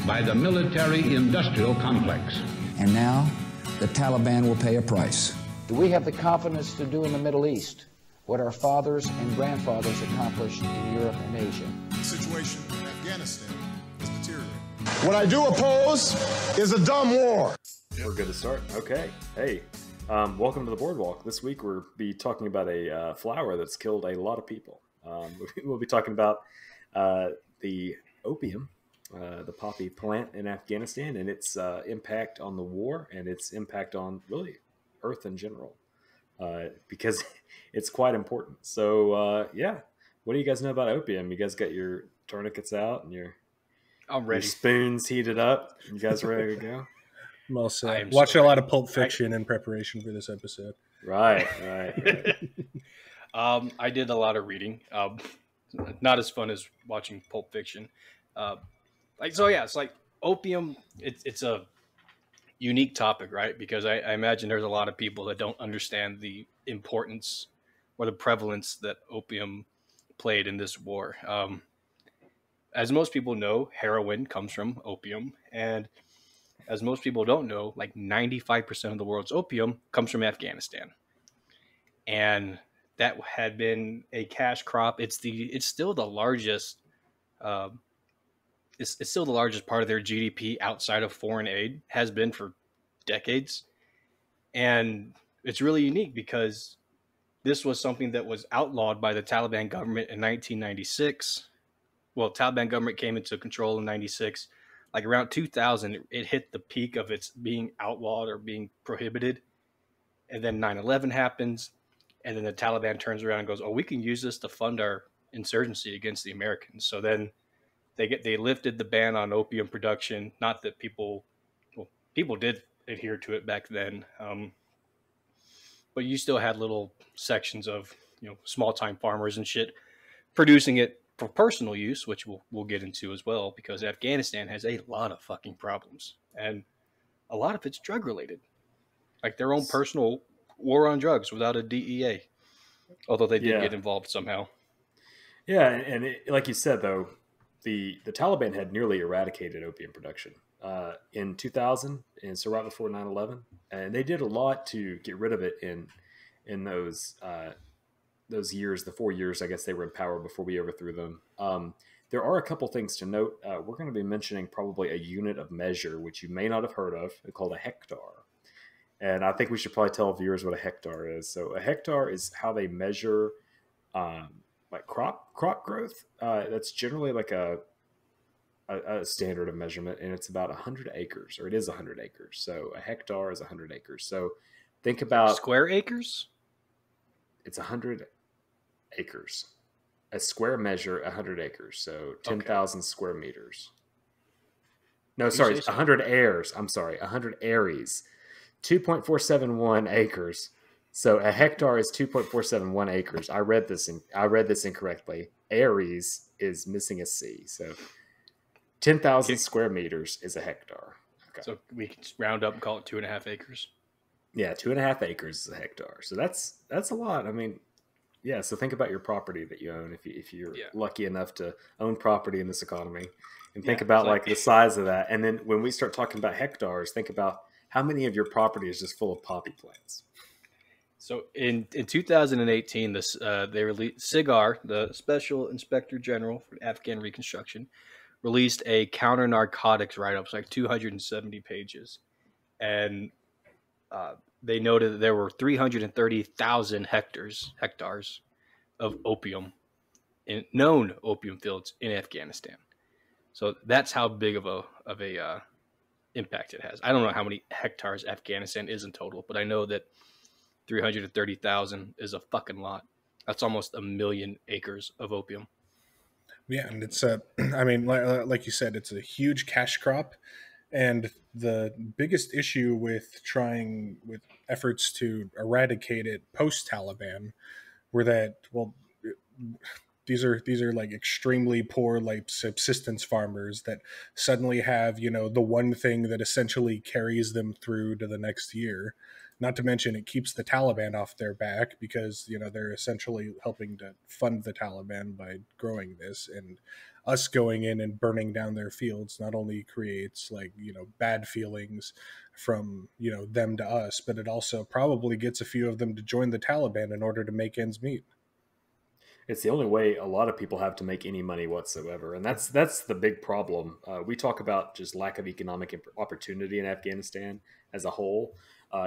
by the military-industrial complex. And now, the Taliban will pay a price. Do we have the confidence to do in the Middle East what our fathers and grandfathers accomplished in Europe and Asia? The situation in Afghanistan is deteriorating. What I do oppose is a dumb war. We're good to start. Okay. Hey, welcome to the Boardwalk. This week we'll be talking about a flower that's killed a lot of people. We'll be talking about the opium, the poppy plant in Afghanistan, and its impact on the war and its impact on really Earth in general, because it's quite important. So, what do you guys know about opium? You guys got your tourniquets out and your spoons heated up? You guys ready to go? Well said. Watching a lot of Pulp Fiction in preparation for this episode. Right. I did a lot of reading. Not as fun as watching Pulp Fiction. It's like opium. It's a unique topic, right? Because I imagine there's a lot of people that don't understand the importance or the prevalence that opium played in this war. As most people know, heroin comes from opium, and as most people don't know, like 95% of the world's opium comes from Afghanistan, and that had been a cash crop. It's still the largest. It's still the largest part of their GDP outside of foreign aid, has been for decades. And it's really unique because this was something that was outlawed by the Taliban government in 1996. Well, Taliban government came into control in 96. Like around 2000, it hit the peak of its being outlawed or being prohibited. And then 9/11 happens. And then the Taliban turns around and goes, oh, we can use this to fund our insurgency against the Americans. So then they lifted the ban on opium production. Not that people did adhere to it back then, but you still had little sections of small time farmers and shit producing it for personal use, which we'll get into as well, because Afghanistan has a lot of fucking problems, and a lot of it's drug related, like their own personal war on drugs without a DEA, although they did get involved somehow. Yeah, and like you said though. The Taliban had nearly eradicated opium production in 2000, and so right before 9/11, and they did a lot to get rid of it in those years, the 4 years I guess they were in power before we overthrew them. There are a couple things to note. We're going to be mentioning probably a unit of measure which you may not have heard of, called a hectare, and I think we should probably tell viewers what a hectare is. So a hectare is how they measure like crop growth. That's generally like a standard of measurement, and it's about 100 acres, or it is 100 acres. So a hectare is 100 acres. So think about square acres. It's 100 acres. A square measure, 100 acres. So 10,000 square meters. No, sorry, 100 airs. I'm sorry, 100 aries. 2.471 acres. So a hectare is 2.471 acres. I read this incorrectly. Aries is missing a C. So 10,000 square meters is a hectare. Okay. So we can round up and call it 2.5 acres. Yeah, 2.5 acres is a hectare. So that's a lot. I mean, yeah. So think about your property that you own if you're lucky enough to own property in this economy, and think about like the size of that. And then when we start talking about hectares, think about how many of your property is just full of poppy plants. So in 2018, they released SIGAR, the Special Inspector General for Afghan Reconstruction, released a counter-narcotics write-up. It's like 270 pages. And they noted that there were 330,000 hectares of opium, known opium fields in Afghanistan. So that's how big of a impact it has. I don't know how many hectares Afghanistan is in total, but I know that 330,000 is a fucking lot. That's almost 1 million acres of opium. Yeah, and it's I mean, like you said, it's a huge cash crop, and the biggest issue with efforts to eradicate it post-Taliban were that, well, these are like extremely poor, like subsistence farmers that suddenly have, the one thing that essentially carries them through to the next year. Not to mention it keeps the Taliban off their back because, they're essentially helping to fund the Taliban by growing this. And us going in and burning down their fields not only creates like, bad feelings from, them to us, but it also probably gets a few of them to join the Taliban in order to make ends meet. It's the only way a lot of people have to make any money whatsoever, and that's the big problem. We talk about just lack of economic opportunity in Afghanistan as a whole.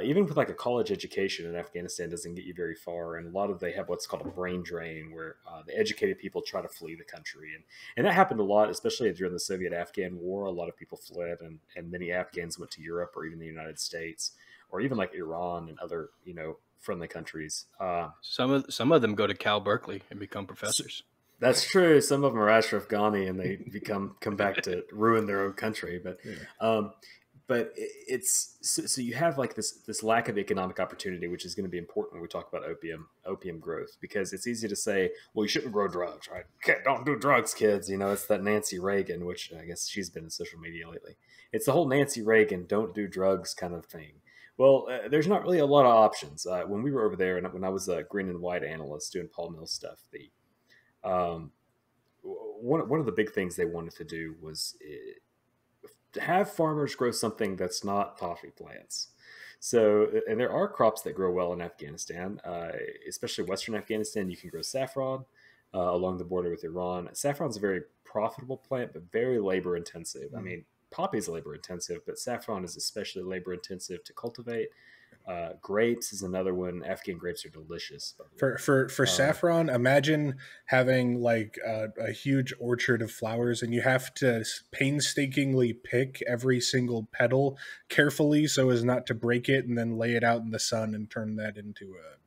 Even with like a college education in Afghanistan doesn't get you very far, and a lot of they have what's called a brain drain, where the educated people try to flee the country, and that happened a lot, especially during the Soviet-Afghan War. A lot of people fled, and many Afghans went to Europe or even the United States, or even like Iran and other friendly countries. Some of them go to Cal Berkeley and become professors. That's true. Some of them are Ashraf Ghani, and they come back to ruin their own country. But it's so you have like this lack of economic opportunity, which is going to be important when we talk about opium growth, because it's easy to say, well, you shouldn't grow drugs, right? Don't do drugs, kids. It's that Nancy Reagan, which I guess she's been in social media lately. It's the whole Nancy Reagan don't do drugs kind of thing. Well, there's not really a lot of options. When we were over there, and when I was a green and white analyst doing Paul Mills stuff, one of the big things they wanted to do was to have farmers grow something that's not poppy plants. So, and there are crops that grow well in Afghanistan, especially Western Afghanistan. You can grow saffron along the border with Iran. Saffron's a very profitable plant, but very labor intensive. I mean, poppy is labor intensive, but saffron is especially labor intensive to cultivate. Grapes is another one. Afghan grapes are delicious. For saffron, imagine having like a huge orchard of flowers, and you have to painstakingly pick every single petal carefully so as not to break it, and then lay it out in the sun and turn that into a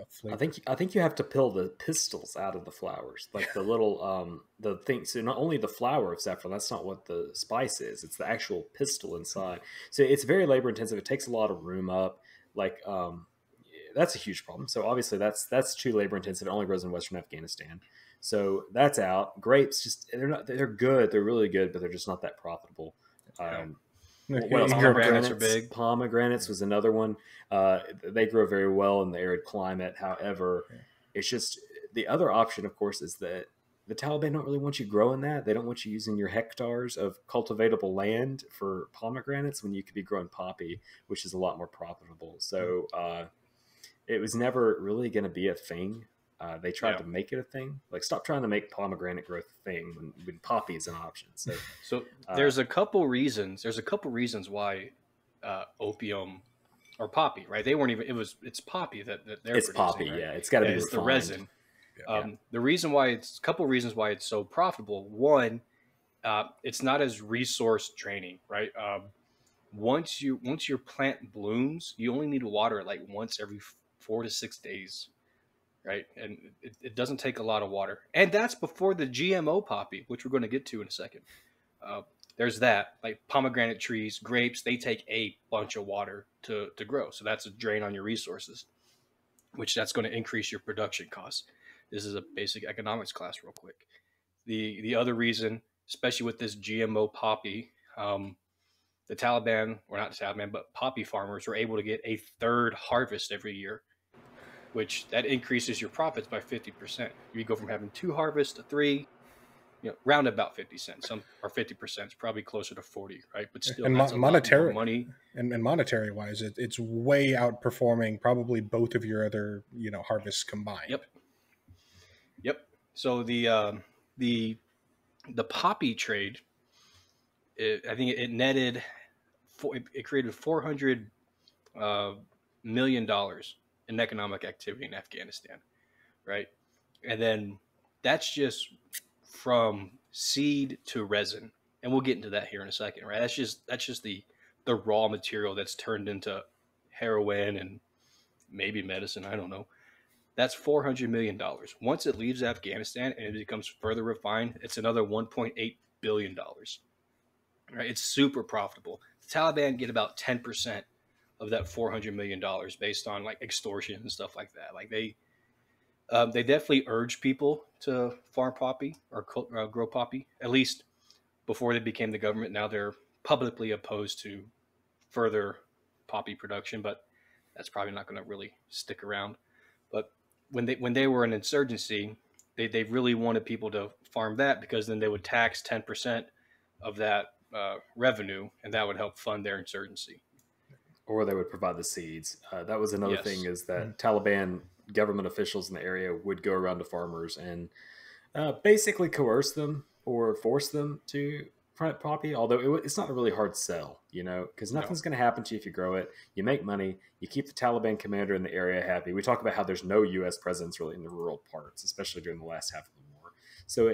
flavor. I think you have to peel the pistils out of the flowers, like the little the thing. So not only the flower of saffron, that's not what the spice is. It's the actual pistil inside. So it's very labor intensive. It takes a lot of room up. Like that's a huge problem. So obviously that's too labor intensive. It only grows in Western Afghanistan. So that's out. Grapes they're good. They're really good, but they're just not that profitable. What else? Pomegranates are big. Pomegranates was another one. They grow very well in the arid climate. However, it's just the other option, of course, is that the Taliban don't really want you growing that. They don't want you using your hectares of cultivatable land for pomegranates when you could be growing poppy, which is a lot more profitable. So it was never really going to be a thing. They tried to make it a thing. Like, stop trying to make pomegranate growth a thing when poppy is an option. So there's a couple reasons. There's a couple reasons why opium or poppy, right? They weren't even. It's poppy that they're. It's poppy, right? yeah. It's got to be it's refined. the resin. The reason why it's a couple reasons why it's so profitable. One, it's not as resource draining, right? Once your plant blooms, you only need to water it like once every 4 to 6 days. Right. And it doesn't take a lot of water. And that's before the GMO poppy, which we're going to get to in a second. There's that, like pomegranate trees, grapes, they take a bunch of water to grow. So that's a drain on your resources, which that's going to increase your production costs. This is a basic economics class real quick. The other reason, especially with this GMO poppy, the Taliban, or not the Taliban, but poppy farmers are able to get a third harvest every year, which that increases your profits by 50%. You go from having 2 harvests to 3, round about 50 cents. Some are 50%. It's probably closer to 40, right? But still, and that's monetary a lot more money. And monetary wise, it's way outperforming probably both of your other harvests combined. Yep. So the poppy trade, I think it netted, it created $400 million in economic activity in Afghanistan, right? And then that's just from seed to resin, and we'll get into that here in a second, right? That's just the raw material that's turned into heroin and maybe medicine. I don't know. That's $400 million. Once it leaves Afghanistan and it becomes further refined, it's another $1.8 billion. Right? It's super profitable. The Taliban get about 10% of that $400 million based on like extortion and stuff like that. Like they definitely urge people to farm poppy or grow poppy, at least before they became the government. Now they're publicly opposed to further poppy production, but that's probably not going to really stick around. But when they were an insurgency, They really wanted people to farm that because then they would tax 10% of that revenue, and that would help fund their insurgency. Or they would provide the seeds. That was another Yes. thing, is that Taliban government officials in the area would go around to farmers and basically coerce them or force them to plant poppy. Although it's not a really hard sell, because nothing's going to happen to you if you grow it. You make money. You keep the Taliban commander in the area happy. We talk about how there's no U.S. presence really in the rural parts, especially during the last half of the war. So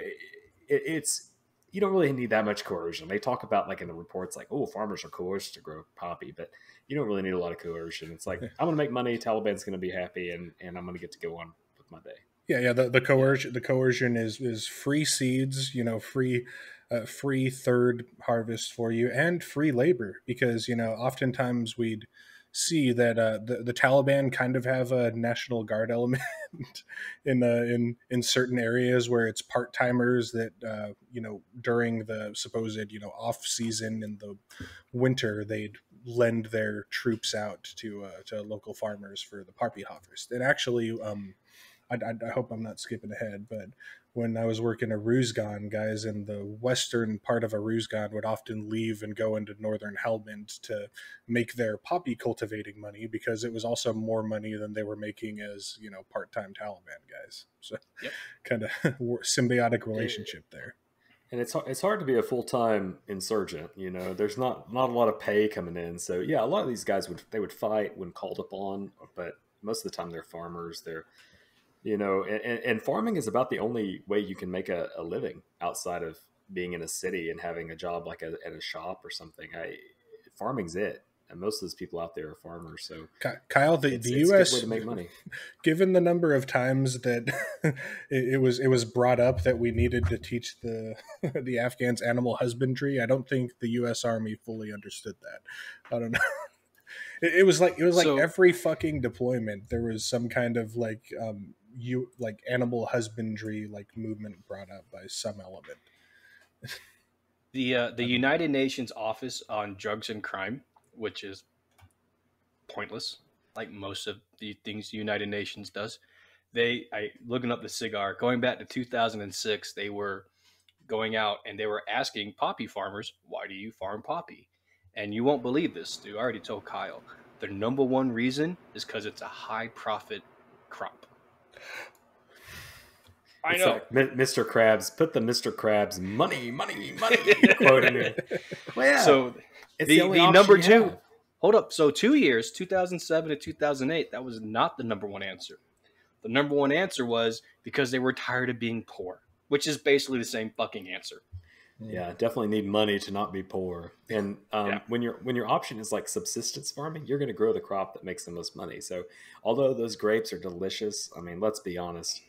it's you don't really need that much coercion. They talk about, like, in the reports, like, oh, farmers are coerced to grow poppy, but you don't really need a lot of coercion. It's like, I'm going to make money, Taliban's going to be happy, and I'm going to get to go on with my day. Yeah. The coercion is free seeds, free third harvest for you, and free labor, because oftentimes we'd see that the Taliban kind of have a National Guard element in certain areas where it's part timers that during the supposed off season in the winter they'd lend their troops out to local farmers for the poppy harvest. And actually, I hope I'm not skipping ahead, but when I was working at Ruzgan, guys in the western part of Ruzgan would often leave and go into northern Helmand to make their poppy cultivating money, because it was also more money than they were making as part-time Taliban guys. So kind of symbiotic relationship there. And it's hard to be a full-time insurgent. There's not a lot of pay coming in. So yeah, a lot of these guys would fight when called upon, but most of the time they're farmers. They're and farming is about the only way you can make a living outside of being in a city and having a job like at a shop or something. Farming's it. And most of those people out there are farmers. So Kyle, the U.S. It's a good way to make money. Given the number of times that it was brought up that we needed to teach the Afghans animal husbandry, I don't think the U.S. Army fully understood that. I don't know. It was like every fucking deployment there was some kind of like animal husbandry movement brought up by some element. The United Nations Office on Drugs and Crime, which is pointless, like most of the things the United Nations does. Looking up the cigar, going back to 2006, they were going out and they were asking poppy farmers, why do you farm poppy? And you won't believe this, dude. I already told Kyle. The number one reason is because it's a high profit crop. I know. Like Mr. Krabs, put the Mr. Krabs money quote in there. Well, yeah. So the number two. Have. Hold up. So 2 years, 2007 to 2008, that was not the number one answer. The number one answer was because they were tired of being poor, which is basically the same fucking answer. Yeah, definitely need money to not be poor. And when your option is like subsistence farming, you're going to grow the crop that makes the most money. So although those grapes are delicious, I mean, let's be honest,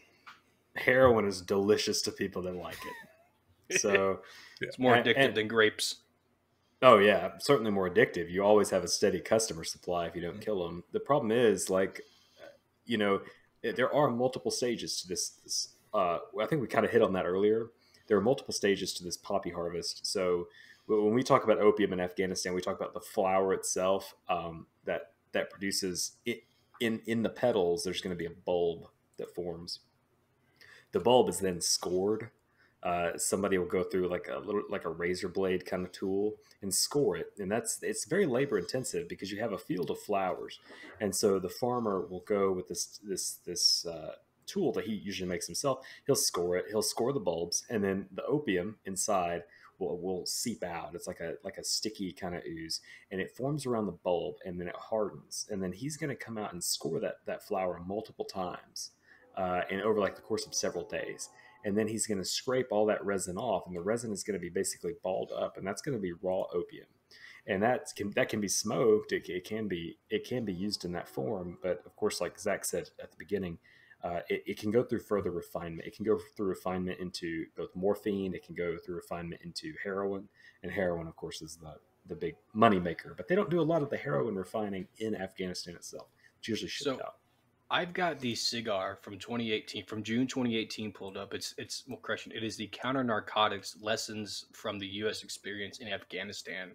heroin is delicious to people that like it. So it's more addictive than grapes. Oh yeah, certainly more addictive. You always have a steady customer supply if you don't kill them. The problem is, there are multiple stages to this. I think we kind of hit on that earlier. There are multiple stages to this poppy harvest. So when we talk about opium in Afghanistan, we talk about the flower itself that produces it in the petals. There's going to be a bulb that forms. The bulb is then scored. Somebody will go through like a razor blade kind of tool and score it, and it's very labor intensive because you have a field of flowers, and so the farmer will go with this tool that he usually makes himself. He'll score it. He'll score the bulbs, and then the opium inside will seep out. It's like a sticky kind of ooze, and it forms around the bulb, and then it hardens, and then he's going to come out and score that flower multiple times, and over like the course of several days. And then he's going to scrape all that resin off, and the resin is going to be basically balled up, and that's going to be raw opium. And that can be smoked. It can be used in that form, but of course, like Zach said at the beginning, it can go through further refinement. It can go through refinement into both morphine. It can go through refinement into heroin, and heroin, of course, is the big money maker. But they don't do a lot of the heroin refining in Afghanistan itself. It's usually shipped out. I've got the cigar from 2018, from June 2018 pulled up. It is the Counter-Narcotics Lessons from the U.S. Experience in Afghanistan,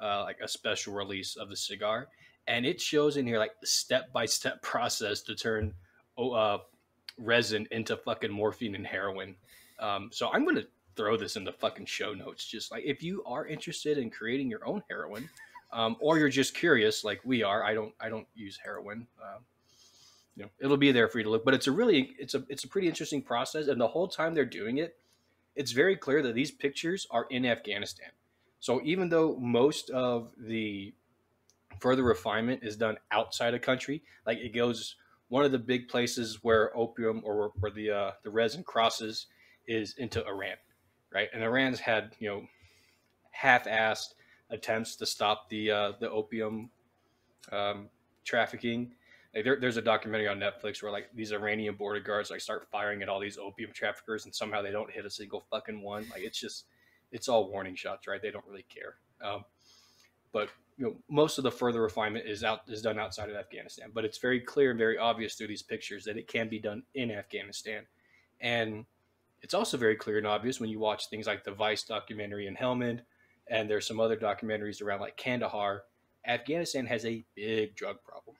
like a special release of the cigar. And it shows in here like the step-by-step process to turn resin into fucking morphine and heroin. So I'm going to throw this in the fucking show notes. Just like if you are interested in creating your own heroin, or you're just curious like we are. I don't use heroin. It'll be there for you to look. But it's a pretty interesting process. And the whole time they're doing it, it's very clear that these pictures are in Afghanistan. So even though most of the further refinement is done outside of country, like it goes, one of the big places where opium or where the resin crosses is into Iran, right? And Iran's had half-assed attempts to stop the opium trafficking. Like there's a documentary on Netflix where like these Iranian border guards like start firing at all these opium traffickers, and somehow they don't hit a single fucking one. Like it's all warning shots, right? They don't really care. But most of the further refinement is done outside of Afghanistan. But it's very clear and very obvious through these pictures that it can be done in Afghanistan, and it's also very clear and obvious when you watch things like the Vice documentary in Helmand, and there's some other documentaries around like Kandahar. Afghanistan has a big drug problem.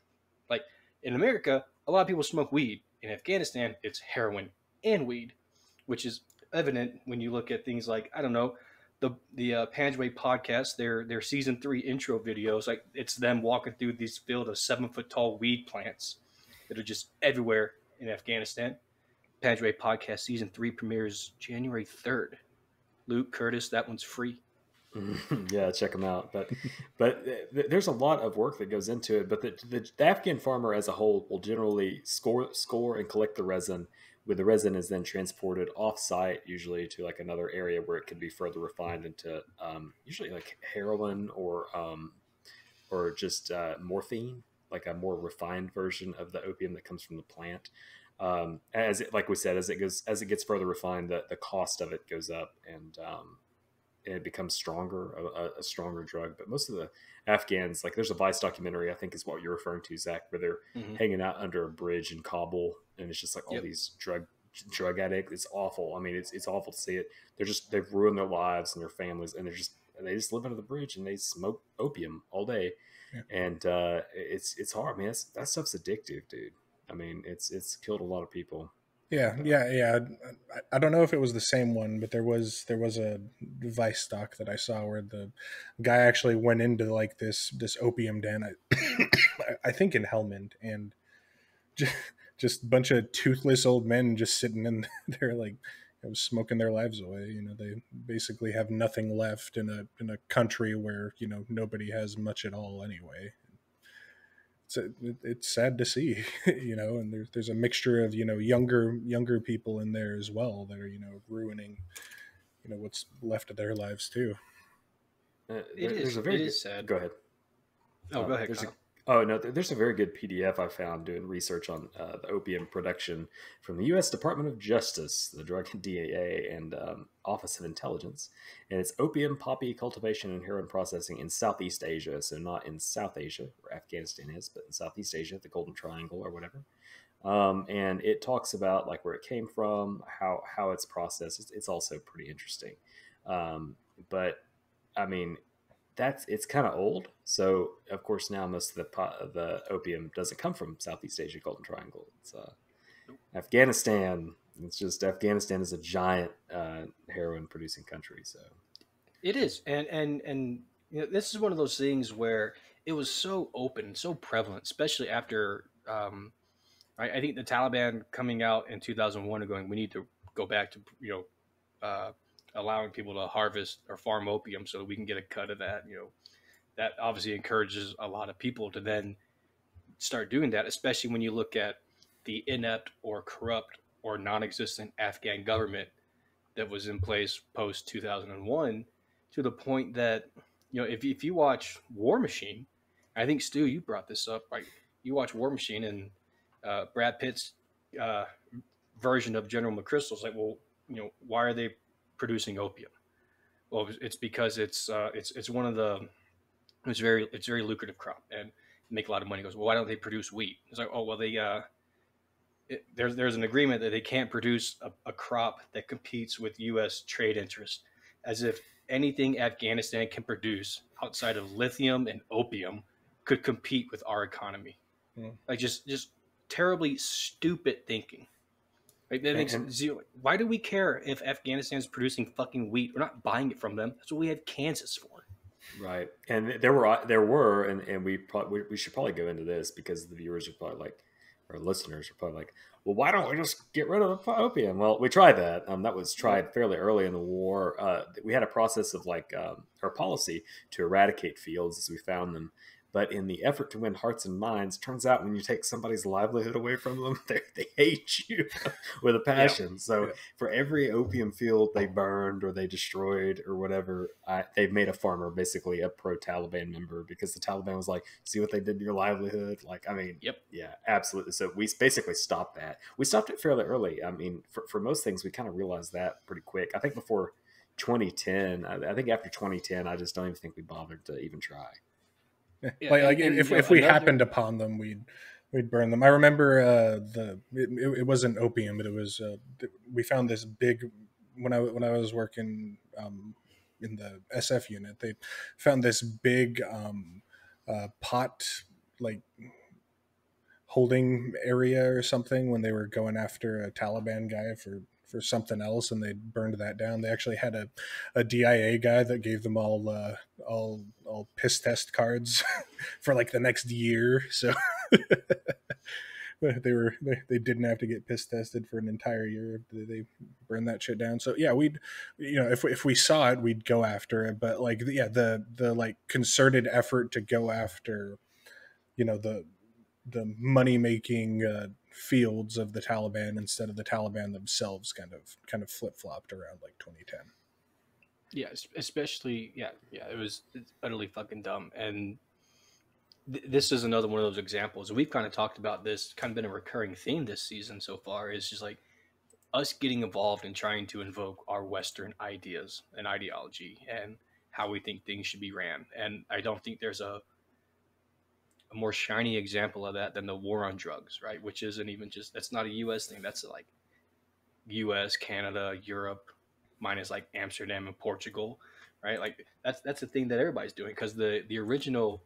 Like in America, a lot of people smoke weed. In Afghanistan, it's heroin and weed, which is evident when you look at things like, I don't know, the Panjway podcast, their season 3 intro videos. Like it's them walking through these field of 7-foot tall weed plants that are just everywhere in Afghanistan. Panjway podcast season 3 premieres January 3rd. Luke, Curtis, that one's free. Yeah, check them out. But there's a lot of work that goes into it. But the Afghan farmer as a whole will generally score and collect the resin. Where the resin is then transported off-site, usually to like another area where it can be further refined into usually like heroin or just morphine, like a more refined version of the opium that comes from the plant. Like we said, as it gets further refined, the cost of it goes up, and it becomes stronger, a stronger drug. But most of the Afghans, like there's a Vice documentary, I think is what you're referring to, Zach, where they're hanging out under a bridge in Kabul, and it's just like all these drug addicts. It's awful. I mean, it's awful to see it. They've ruined their lives and their families, and they just live under the bridge and they smoke opium all day. Yeah. And it's hard, man. That stuff's addictive, dude. I mean, it's killed a lot of people. Yeah. I don't know if it was the same one, but there was a Vice doc that I saw where the guy actually went into like this opium den, I think in Helmand, and just a bunch of toothless old men just sitting in there like smoking their lives away. They basically have nothing left in a country where nobody has much at all anyway. It's sad to see, and there's a mixture of younger people in there as well that are ruining what's left of their lives too. It is sad. Go ahead. Go ahead. There's a very good PDF I found doing research on the opium production from the U.S. Department of Justice, the Drug and DEA, and Office of Intelligence. And it's opium, poppy cultivation, and heroin processing in Southeast Asia. So not in South Asia, where Afghanistan is, but in Southeast Asia, the Golden Triangle or whatever. And it talks about like where it came from, how it's processed. It's also pretty interesting. But I mean, it's kind of old. So of course now most of the opium doesn't come from Southeast Asia, Golden Triangle. It's Afghanistan. It's just Afghanistan is a giant heroin producing country. So it is, and this is one of those things where it was so open, so prevalent, especially after I think the Taliban coming out in 2001 and going, we need to go back to allowing people to harvest or farm opium so that we can get a cut of that. That obviously encourages a lot of people to then start doing that, especially when you look at the inept or corrupt or non-existent Afghan government that was in place post 2001, to the point that, if you watch War Machine, I think Stu, you brought this up, right? You watch War Machine and Brad Pitt's version of General McChrystal's like, well, why are they producing opium? Well, it's because it's very lucrative crop and make a lot of money. He goes, well, why don't they produce wheat? It's like, oh, well, there's an agreement that they can't produce a crop that competes with U.S. trade interests, as if anything Afghanistan can produce outside of lithium and opium could compete with our economy. Like just terribly stupid thinking. Right? That makes zero. Why do we care if Afghanistan is producing fucking wheat? We're not buying it from them. That's what we have Kansas for. Right. And there were, and we should probably go into this because the viewers are probably like, or listeners are probably like, well, why don't we just get rid of the opium? Well, we tried that. That was tried fairly early in the war. We had a process of our policy to eradicate fields as we found them. But in the effort to win hearts and minds, turns out when you take somebody's livelihood away from them, they hate you with a passion. Yeah. So for every opium field they burned or they destroyed or whatever, they've made a farmer basically a pro-Taliban member because the Taliban was like, see what they did to your livelihood? Yeah, absolutely. So we basically stopped that. We stopped it fairly early. I mean, for most things, we kind of realized that pretty quick. I think before 2010, I think after 2010, I just don't even think we bothered to even try. Yeah, if we happened upon them, we'd burn them. I remember it wasn't opium, but it was we found this big when I was working in the SF unit. They found this big pot holding area or something when they were going after a Taliban guy for something else, and they burned that down. They actually had a DIA guy that gave them all piss test cards for the next year. So they didn't have to get piss tested for an entire year. They burned that shit down. So yeah, we'd, if we saw it, we'd go after it. But the concerted effort to go after, the money making fields of the Taliban instead of the Taliban themselves kind of flip flopped around 2010. Yeah, especially it's utterly fucking dumb. And this is another one of those examples. We've kind of talked about this, kind of been a recurring theme this season so far. Is just us getting involved and trying to invoke our Western ideas and ideology and how we think things should be ran. And I don't think there's a more shiny example of that than the war on drugs, right? Which isn't even that's not a U.S. thing. That's U.S., Canada, Europe, minus Amsterdam and Portugal, right? That's the thing that everybody's doing because the original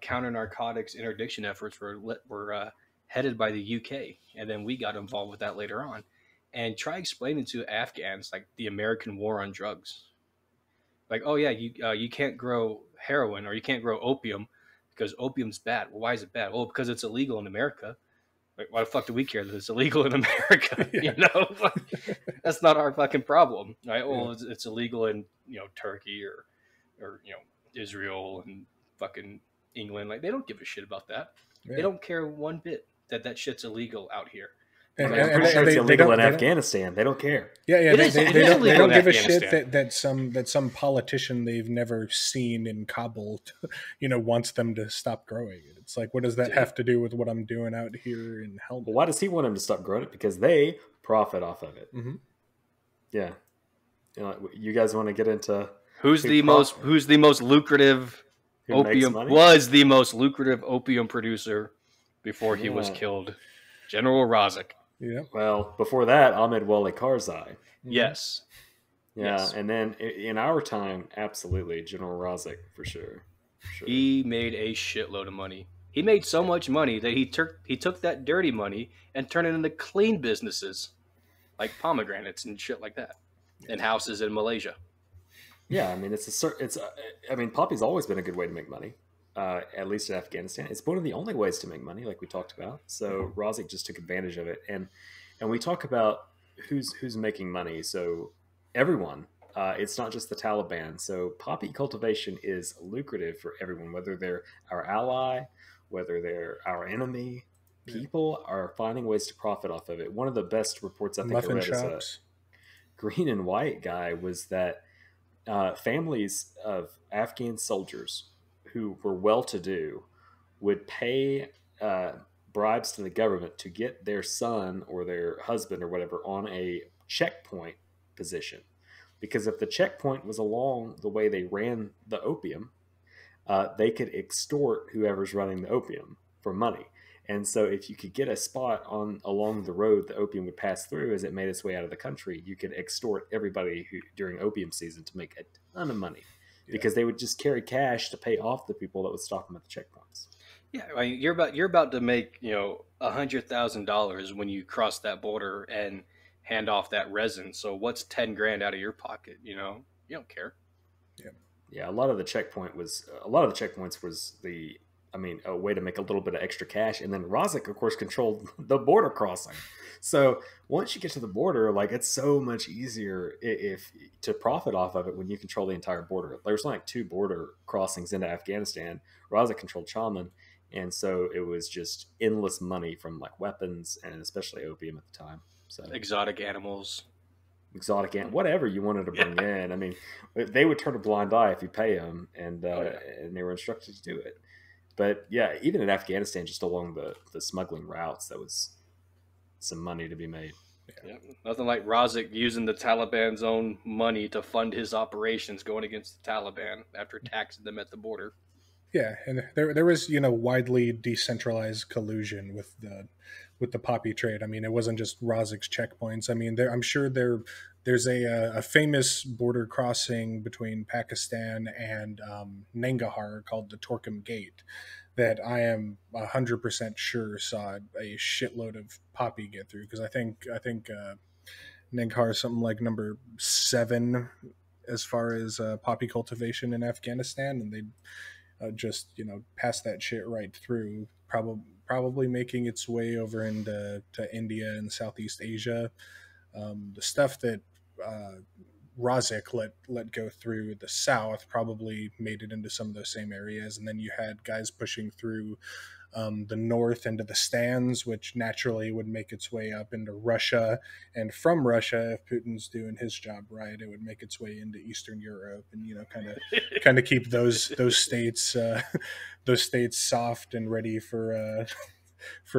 counter-narcotics interdiction efforts were headed by the UK, and then we got involved with that later on. And try explaining to Afghans the American war on drugs, you can't grow heroin or you can't grow opium because opium's bad. Well, why is it bad? Well, because it's illegal in America. Why the fuck do we care that it's illegal in America? Yeah. That's not our fucking problem, right? Well, it's illegal in Turkey or Israel and fucking England. They don't give a shit about that. Yeah. They don't care one bit that shit's illegal out here. And I'm pretty sure it's illegal in Afghanistan. They don't care. Yeah. They don't give a shit that some politician they've never seen in Kabul, wants them to stop growing it. It's what does that have to do with what I'm doing out here in Helmand? Well, why does he want him to stop growing it? Because they profit off of it. Mm-hmm. Yeah. You guys want to get into who's the most lucrative opium was the most lucrative opium producer before he was killed? General Razik. Yeah. Well, before that, Ahmed Wali Karzai. Yes. Yeah, yes. And then in our time, absolutely, General Razik for sure. He made a shitload of money. He made so much money that he took that dirty money and turned it into clean businesses, like pomegranates and shit like that, and houses in Malaysia. Yeah, I mean, poppy's always been a good way to make money. At least in Afghanistan, it's one of the only ways to make money, like we talked about. So Razik just took advantage of it, and we talk about who's making money. So everyone, it's not just the Taliban. So poppy cultivation is lucrative for everyone, whether they're our ally, whether they're our enemy. People are finding ways to profit off of it. One of the best reports I think I read as a Green and White guy was that families of Afghan soldiers who were well-to-do would pay bribes to the government to get their son or their husband or whatever on a checkpoint position. Because if the checkpoint was along the way they ran the opium, they could extort whoever's running the opium for money. And so if you could get a spot along the road the opium would pass through as it made its way out of the country, you could extort everybody during opium season to make a ton of money. Because they would just carry cash to pay off the people that would stop them at the checkpoints. Yeah, I mean, you're about to make $100,000 when you cross that border and hand off that resin. So what's 10 grand out of your pocket? You don't care. Yeah, a lot of the checkpoints was a way to make a little bit of extra cash. And then Razik, of course, controlled the border crossing. So once you get to the border, like, it's so much easier if to profit off of it when you control the entire border. There's like 2 border crossings into Afghanistan. Razik controlled Chaman, and so it was just endless money from like weapons and especially opium at the time. So Exotic animals. whatever you wanted to bring in. I mean, they would turn a blind eye if you pay them, and they were instructed to do it. But yeah, even in Afghanistan, just along the smuggling routes, that was some money to be made. Yeah, nothing like Razik using the Taliban's own money to fund his operations going against the Taliban after taxing them at the border. Yeah, and there was widely decentralized collusion with the poppy trade. I mean, it wasn't just Razik's checkpoints. I mean, I'm sure there's a famous border crossing between Pakistan and Nangarhar called the Torkham Gate that I am 100% sure saw a shitload of poppy get through, because I think Nangarhar is something like number 7 as far as poppy cultivation in Afghanistan, and they just pass that shit right through, probably making its way over into India and Southeast Asia. The stuff that Razik let go through the south probably made it into some of those same areas, and then you had guys pushing through the north into the stands, which naturally would make its way up into Russia, and from Russia, if Putin's doing his job right, it would make its way into Eastern Europe, and kind of keep those states soft and ready for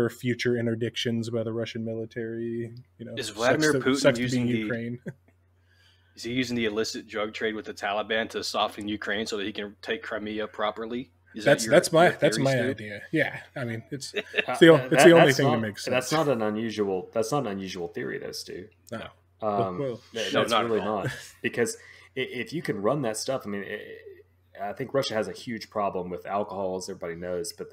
future interdictions by the Russian military. Is Vladimir Putin using Ukraine? Is he using the illicit drug trade with the Taliban to soften Ukraine so that he can take Crimea properly? That's my idea. Yeah, I mean, it's the only thing that makes sense. That's not an unusual theory, though, Stu. No, that's really not, because if you can run that stuff, I mean, I think Russia has a huge problem with alcohol, as everybody knows, but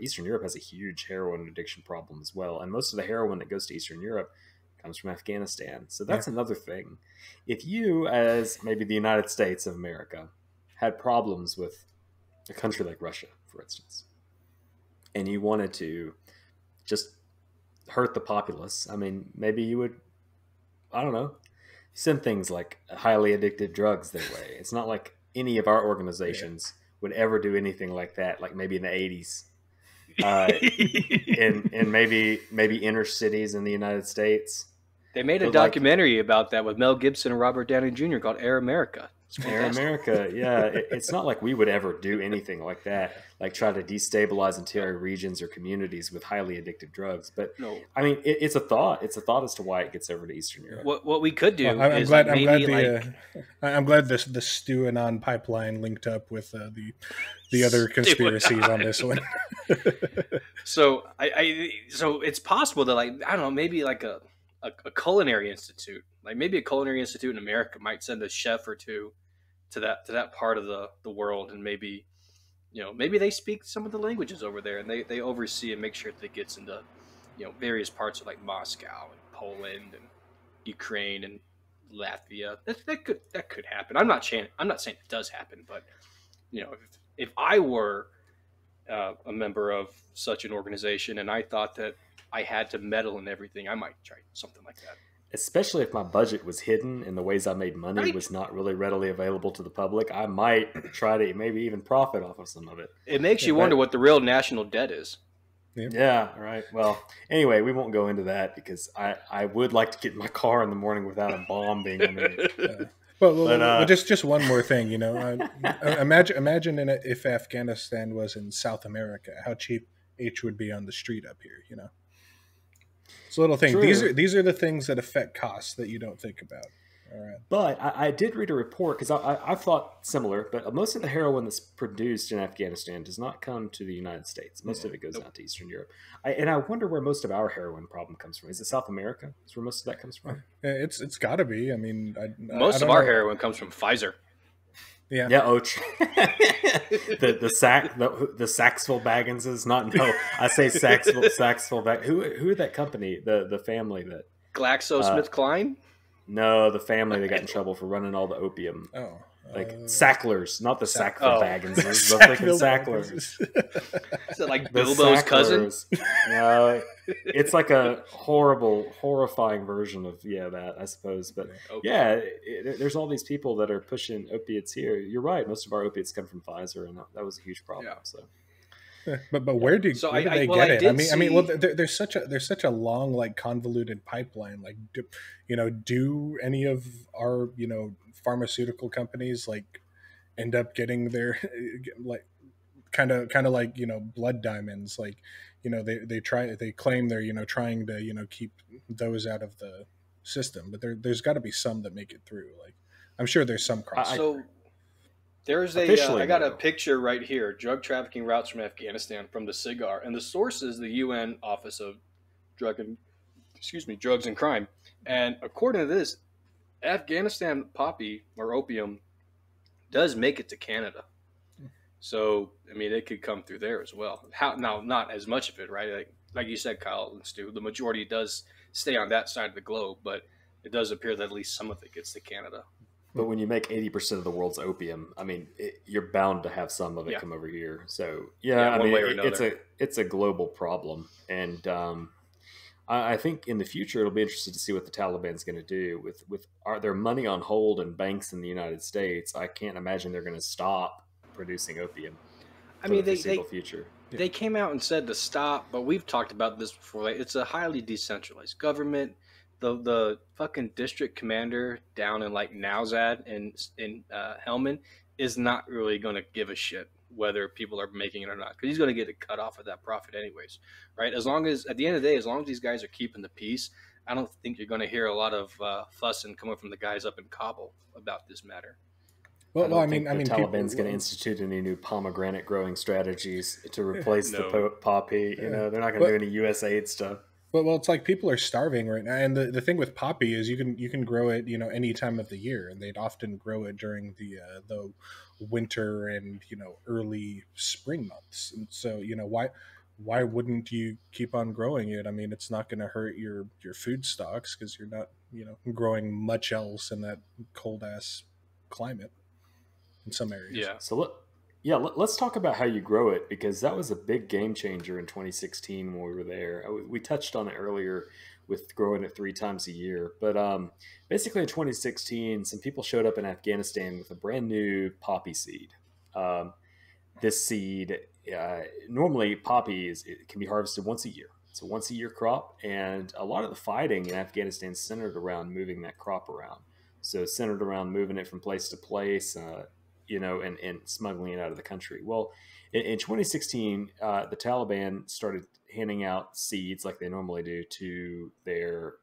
Eastern Europe has a huge heroin addiction problem as well, and most of the heroin that goes to Eastern Europe comes from Afghanistan. So that's another thing. If you, as maybe the United States of America, had problems with a country like Russia, for instance, and you wanted to just hurt the populace, I mean, maybe you would, I don't know, send things like highly addictive drugs their way. It's not like any of our organizations would ever do anything like that, like maybe in the 80s. In maybe inner cities in the United States. They made a documentary about that with Mel Gibson and Robert Downey Jr. called Air America. Air America, yeah. It's not like we would ever do anything like that, like try to destabilize entire regions or communities with highly addictive drugs. But no. I mean, it's a thought. It's a thought as to why it gets over to Eastern Europe. What we could do I'm glad the Stu and On pipeline linked up with the other conspiracies on this one. So so it's possible that, like, I don't know, maybe like a culinary institute, like maybe a culinary institute in America might send a chef or two to that part of the world, and maybe they speak some of the languages over there, and they oversee and make sure that it gets into various parts of like Moscow and Poland and Ukraine and Latvia. That could happen. I'm not saying it does happen, but if I were a member of such an organization and I thought that I had to meddle in everything, I might try something like that. Especially if my budget was hidden and the ways I made money was not really readily available to the public, I might try to maybe even profit off of some of it. It makes you wonder what the real national debt is. Yeah, right. Well, anyway, we won't go into that because I would like to get in my car in the morning without a bomb being underneath. Well, just one more thing, imagine if Afghanistan was in South America, how cheap H would be on the street up here, It's a little thing. True. These are the things that affect costs that you don't think about. All right. But I did read a report because I thought similar, but most of the heroin that's produced in Afghanistan does not come to the United States. Most of it goes out to Eastern Europe. I wonder where most of our heroin problem comes from. Is it South America? Is where most of that comes from? It's got to be. I mean, most of our heroin comes from Pfizer. Yeah. Yeah. Oh, the Saxville Bagginses. Not no. I say Saxville Bag. Who are that company? The family that GlaxoSmithKline. No, the family that got in trouble for running all the opium. Oh, like Sacklers, not the Sackville Bagginses. The freaking Sacklers. Is it like Bilbo's cousin? No, it's like a horrifying version of that, I suppose. But there's all these people that are pushing opiates here. You're right. Most of our opiates come from Pfizer, and that was a huge problem. Yeah. So. But where do they get it? I mean, well, there's such a long, like, convoluted pipeline. Like, do any of our pharmaceutical companies like end up getting their like kind of like blood diamonds? Like, they claim they're trying to keep those out of the system, but there's got to be some that make it through. Like, I'm sure there's some crossover. There's I got a picture right here, drug trafficking routes from Afghanistan from the cigar. And the source is the UN Office of Drugs and Crime. And according to this, Afghanistan poppy or opium does make it to Canada. So, I mean, it could come through there as well. Now, not as much of it, right? Like you said, Kyle and Stu, the majority does stay on that side of the globe, but it does appear that at least some of it gets to Canada. But when you make 80% of the world's opium, I mean, you're bound to have some of it come over here. So, I mean, it's a global problem. And I think in the future, it'll be interesting to see what the Taliban's going to do with their money on hold in banks in the United States. I can't imagine they're going to stop producing opium. I mean, they came out and said to stop, but we've talked about this before. Like, it's a highly decentralized government. The fucking district commander down in like Nowzad in Helmand is not really going to give a shit whether people are making it or not, because he's going to get a cut off of that profit anyways, right? As long as at the end of the day, as long as these guys are keeping the peace, I don't think you're going to hear a lot of fussing coming from the guys up in Kabul about this matter. Well, I mean, the Taliban's going to institute any new pomegranate growing strategies to replace the poppy. They're not going to do any USAID stuff. Well, it's like people are starving right now, and the thing with poppy is you can grow it any time of the year, and they'd often grow it during the winter and early spring months. And so why wouldn't you keep on growing it? I mean, it's not going to hurt your food stocks because you're not growing much else in that cold ass climate in some areas. Yeah. So let's talk about how you grow it, because that was a big game changer in 2016 when we were there. We touched on it earlier with growing it 3 times a year. But basically in 2016, some people showed up in Afghanistan with a brand new poppy seed. This seed, normally poppy it can be harvested once a year. It's a once a year crop. And a lot of the fighting in Afghanistan is centered around moving that crop around. So it's centered around moving it from place to place, and smuggling it out of the country. Well, in 2016, the Taliban started handing out seeds like they normally do to their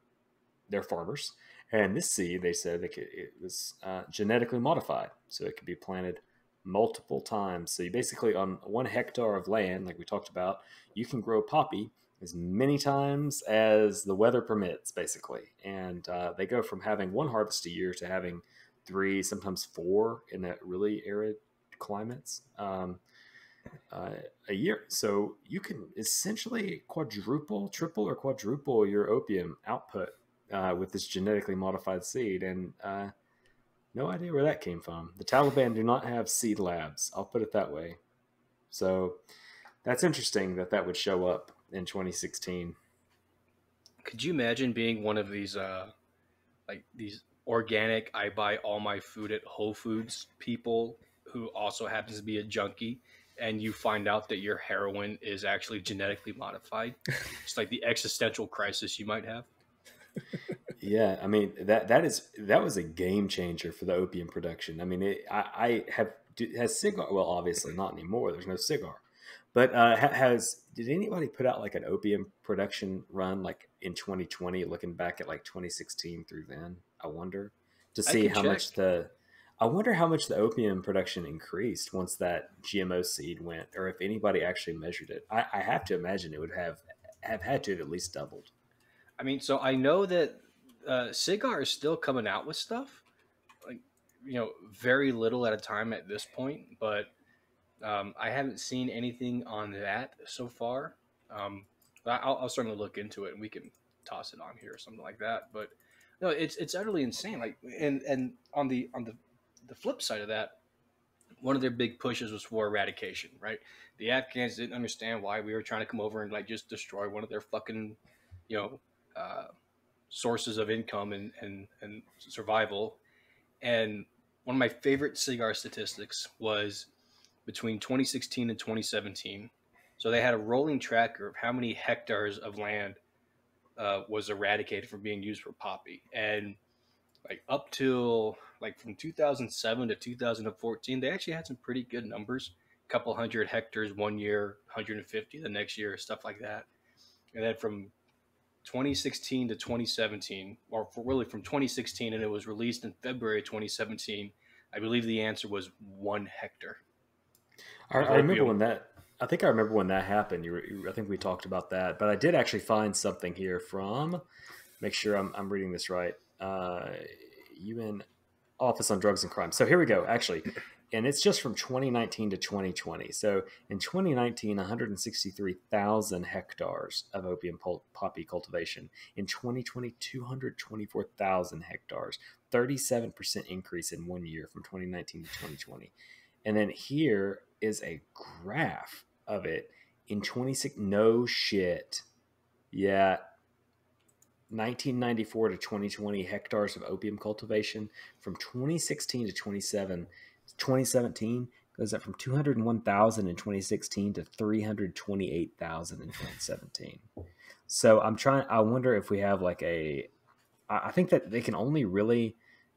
farmers. And this seed, they said it was genetically modified, so it could be planted multiple times. So you basically, on 1 hectare of land, like we talked about, you can grow poppy as many times as the weather permits, basically. And they go from having 1 harvest a year to having 3, sometimes 4 in that really arid climates a year. So you can essentially triple or quadruple your opium output with this genetically modified seed. And no idea where that came from. The Taliban do not have seed labs. I'll put it that way. So that's interesting that would show up in 2016. Could you imagine being one of these these organic, I buy all my food at Whole Foods people who also happens to be a junkie, and you find out that your heroin is actually genetically modified? It's like the existential crisis you might have. Yeah, I mean that was a game changer for the opium production. I mean, has cigar. Well, obviously not anymore. There's no cigar, but did anybody put out like an opium production run like in 2020? Looking back at like 2016 through then, I wonder to see how much the opium production increased once that GMO seed went, or if anybody actually measured it. I have to imagine it would have had to have at least doubled. I mean, so I know that Cigar is still coming out with stuff. Like, very little at a time at this point, but I haven't seen anything on that so far. I'll certainly look into it, and we can toss it on here or something like that. But no, it's utterly insane. Like, and on the flip side of that, one of their big pushes was for eradication, right? The Afghans didn't understand why we were trying to come over and like just destroy one of their fucking, sources of income and survival. And one of my favorite cigar statistics was between 2016 and 2017. So they had a rolling tracker of how many hectares of land was eradicated from being used for poppy. And like up till like from 2007 to 2014, they actually had some pretty good numbers. A couple hundred hectares one year, 150 the next year, stuff like that. And then from 2016 to 2017, or really from 2016, and it was released in February 2017, I believe the answer was 1 hectare. I remember when that. I think I remember when that happened. I think we talked about that, but I did actually find something here from. Make sure I'm reading this right. UN Office on Drugs and Crime. So here we go. Actually, and it's just from 2019 to 2020. So in 2019, 163,000 hectares of opium poppy cultivation. In 2020, 224,000 hectares. 37% increase in 1 year from 2019 to 2020. And then here is a graph of it in 26. No shit. Yeah. 1994 to 2020 hectares of opium cultivation. From 2016 to 2017 goes up from 201,000 in 2016 to 328,000 in 2017. So I wonder if we have like I think that they can only really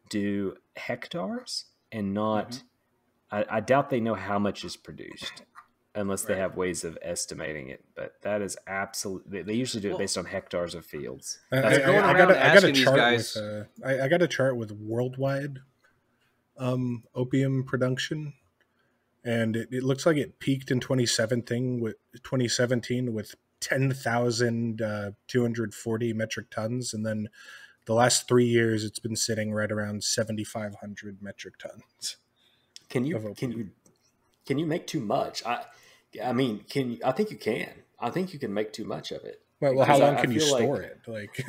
do hectares and not, I doubt they know how much is produced unless they have ways of estimating it. But that is absolutely, they usually do it based on hectares of fields. I got a chart with worldwide opium production, and it looks like it peaked in 2017 with 10,240 metric tons, and then the last 3 years it's been sitting right around 7,500 metric tons. Can you make too much? I mean, I think you can. I think you can make too much of it. Well, how long can you store it? Like,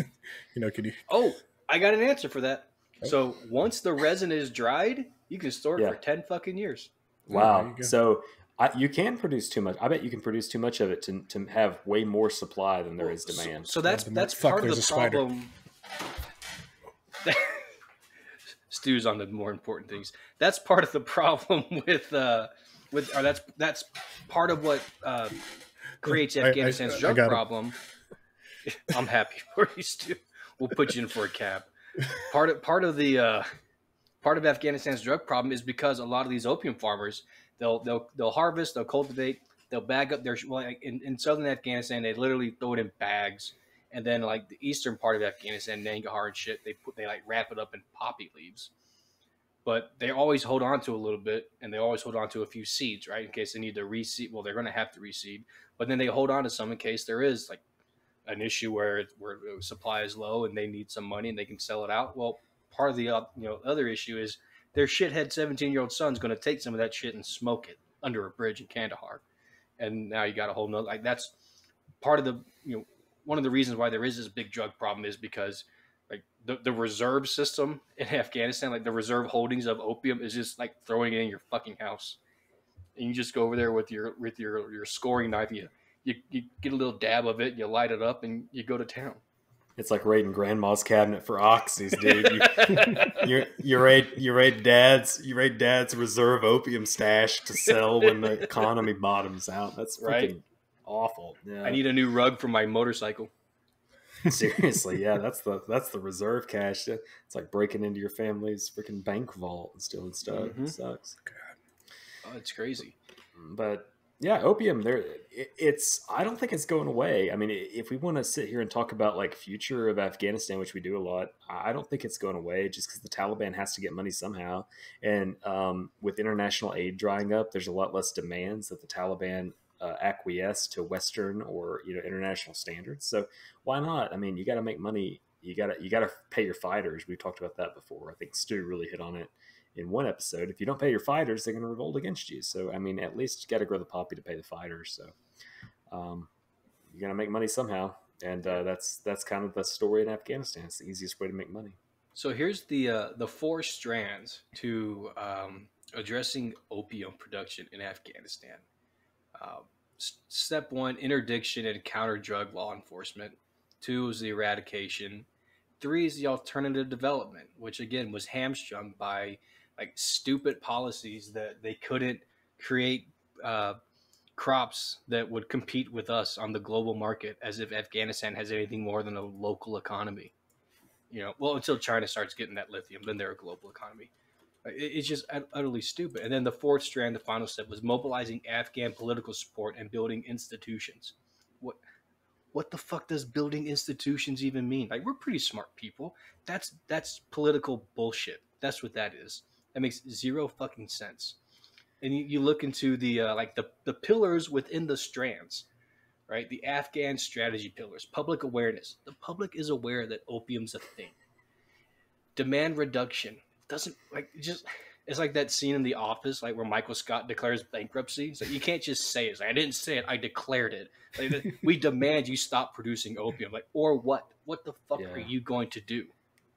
can you? Oh, I got an answer for that. Oh. So once the resin is dried, you can store it for 10 fucking years. Wow. So you can produce too much. I bet you can produce too much of it to have way more supply than there is demand. So that's part of the problem. Stu's on the more important things. That's part of the problem with that's part of what creates Afghanistan's drug problem. I'm happy for you, Stu. We'll put you in for a cab. Part of Afghanistan's drug problem is because a lot of these opium farmers, they'll harvest, they'll cultivate, they'll bag up their in southern Afghanistan, they literally throw it in bags. And then like the eastern part of Afghanistan, Nangarhar and shit, they like wrap it up in poppy leaves. But they always hold on to a little bit, and they always hold on to a few seeds, right? In case they need to reseed. Well, they're going to have to reseed. But then they hold on to some in case there is like an issue where supply is low and they need some money and they can sell it out. Well, part of the other issue is their shithead 17-year-old son's going to take some of that shit and smoke it under a bridge in Kandahar. And now you got a whole nother, like that's part of the, one of the reasons why there is this big drug problem is because like the reserve system in Afghanistan, like the reserve holdings of opium is just like throwing it in your fucking house. And you just go over there with your scoring knife. You get a little dab of it, you light it up, and you go to town. It's like raiding grandma's cabinet for oxys, dude. You raid dad's reserve opium stash to sell when the economy bottoms out. That's freaking awful. Yeah. I need a new rug for my motorcycle. Seriously, yeah, that's the reserve cash. It's like breaking into your family's freaking bank vault and stealing stuff. Mm-hmm. It sucks. God. Oh, it's crazy. But yeah, opium. I don't think it's going away. I mean, if we want to sit here and talk about like future of Afghanistan, which we do a lot, I don't think it's going away just because the Taliban has to get money somehow. And with international aid drying up, there's a lot less demands that the Taliban acquiesce to Western or international standards. So why not? I mean, you got to make money. You got to pay your fighters. We talked about that before. I think Stu really hit on it. in one episode, if you don't pay your fighters, they're going to revolt against you. So, I mean, at least you got to grow the poppy to pay the fighters. So, you're going to make money somehow. And that's kind of the story in Afghanistan. It's the easiest way to make money. So here's the 4 strands to addressing opium production in Afghanistan. Step 1, interdiction and counter drug law enforcement. 2 is the eradication. 3 is the alternative development, which again was hamstrung by like stupid policies that they couldn't create crops that would compete with us on the global market, as if Afghanistan has anything more than a local economy. Well, until China starts getting that lithium, then they're a global economy. It's just utterly stupid. And then the 4th strand, the final step, was mobilizing Afghan political support and building institutions. What the fuck does building institutions even mean? Like, we're pretty smart people. That's political bullshit. That's what that is. That makes zero fucking sense. And you look into the the pillars within the strands, right? The Afghan strategy pillars, public awareness. The public is aware that opium's a thing. Demand reduction doesn't it's like that scene in The Office, like where Michael Scott declares bankruptcy. So you can't just say it. It's like, I didn't say it, I declared it. Like, we demand you stop producing opium. Like, or what? What the fuck are you going to do?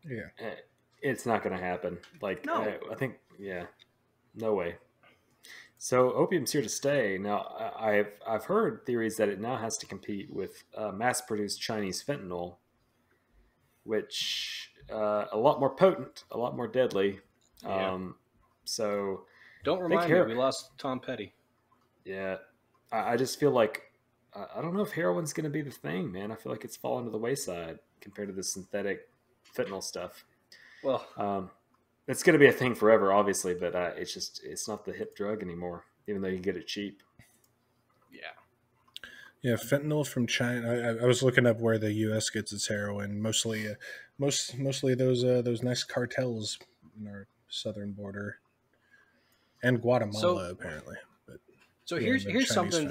Yeah, it's not going to happen. Like, no. I think, no way. So opium's here to stay. Now, I've heard theories that it now has to compete with mass-produced Chinese fentanyl, which a lot more potent, a lot more deadly. Yeah. So don't remind me, we lost Tom Petty. Yeah, I just feel like I don't know if heroin's going to be the thing, man. I feel like it's fallen to the wayside compared to the synthetic fentanyl stuff. Well, it's going to be a thing forever, obviously, but it's not the hip drug anymore, even though you can get it cheap. Yeah, fentanyl from China. I was looking up where the U.S. gets its heroin. Mostly those nice cartels in our southern border, and Guatemala apparently. But so here's something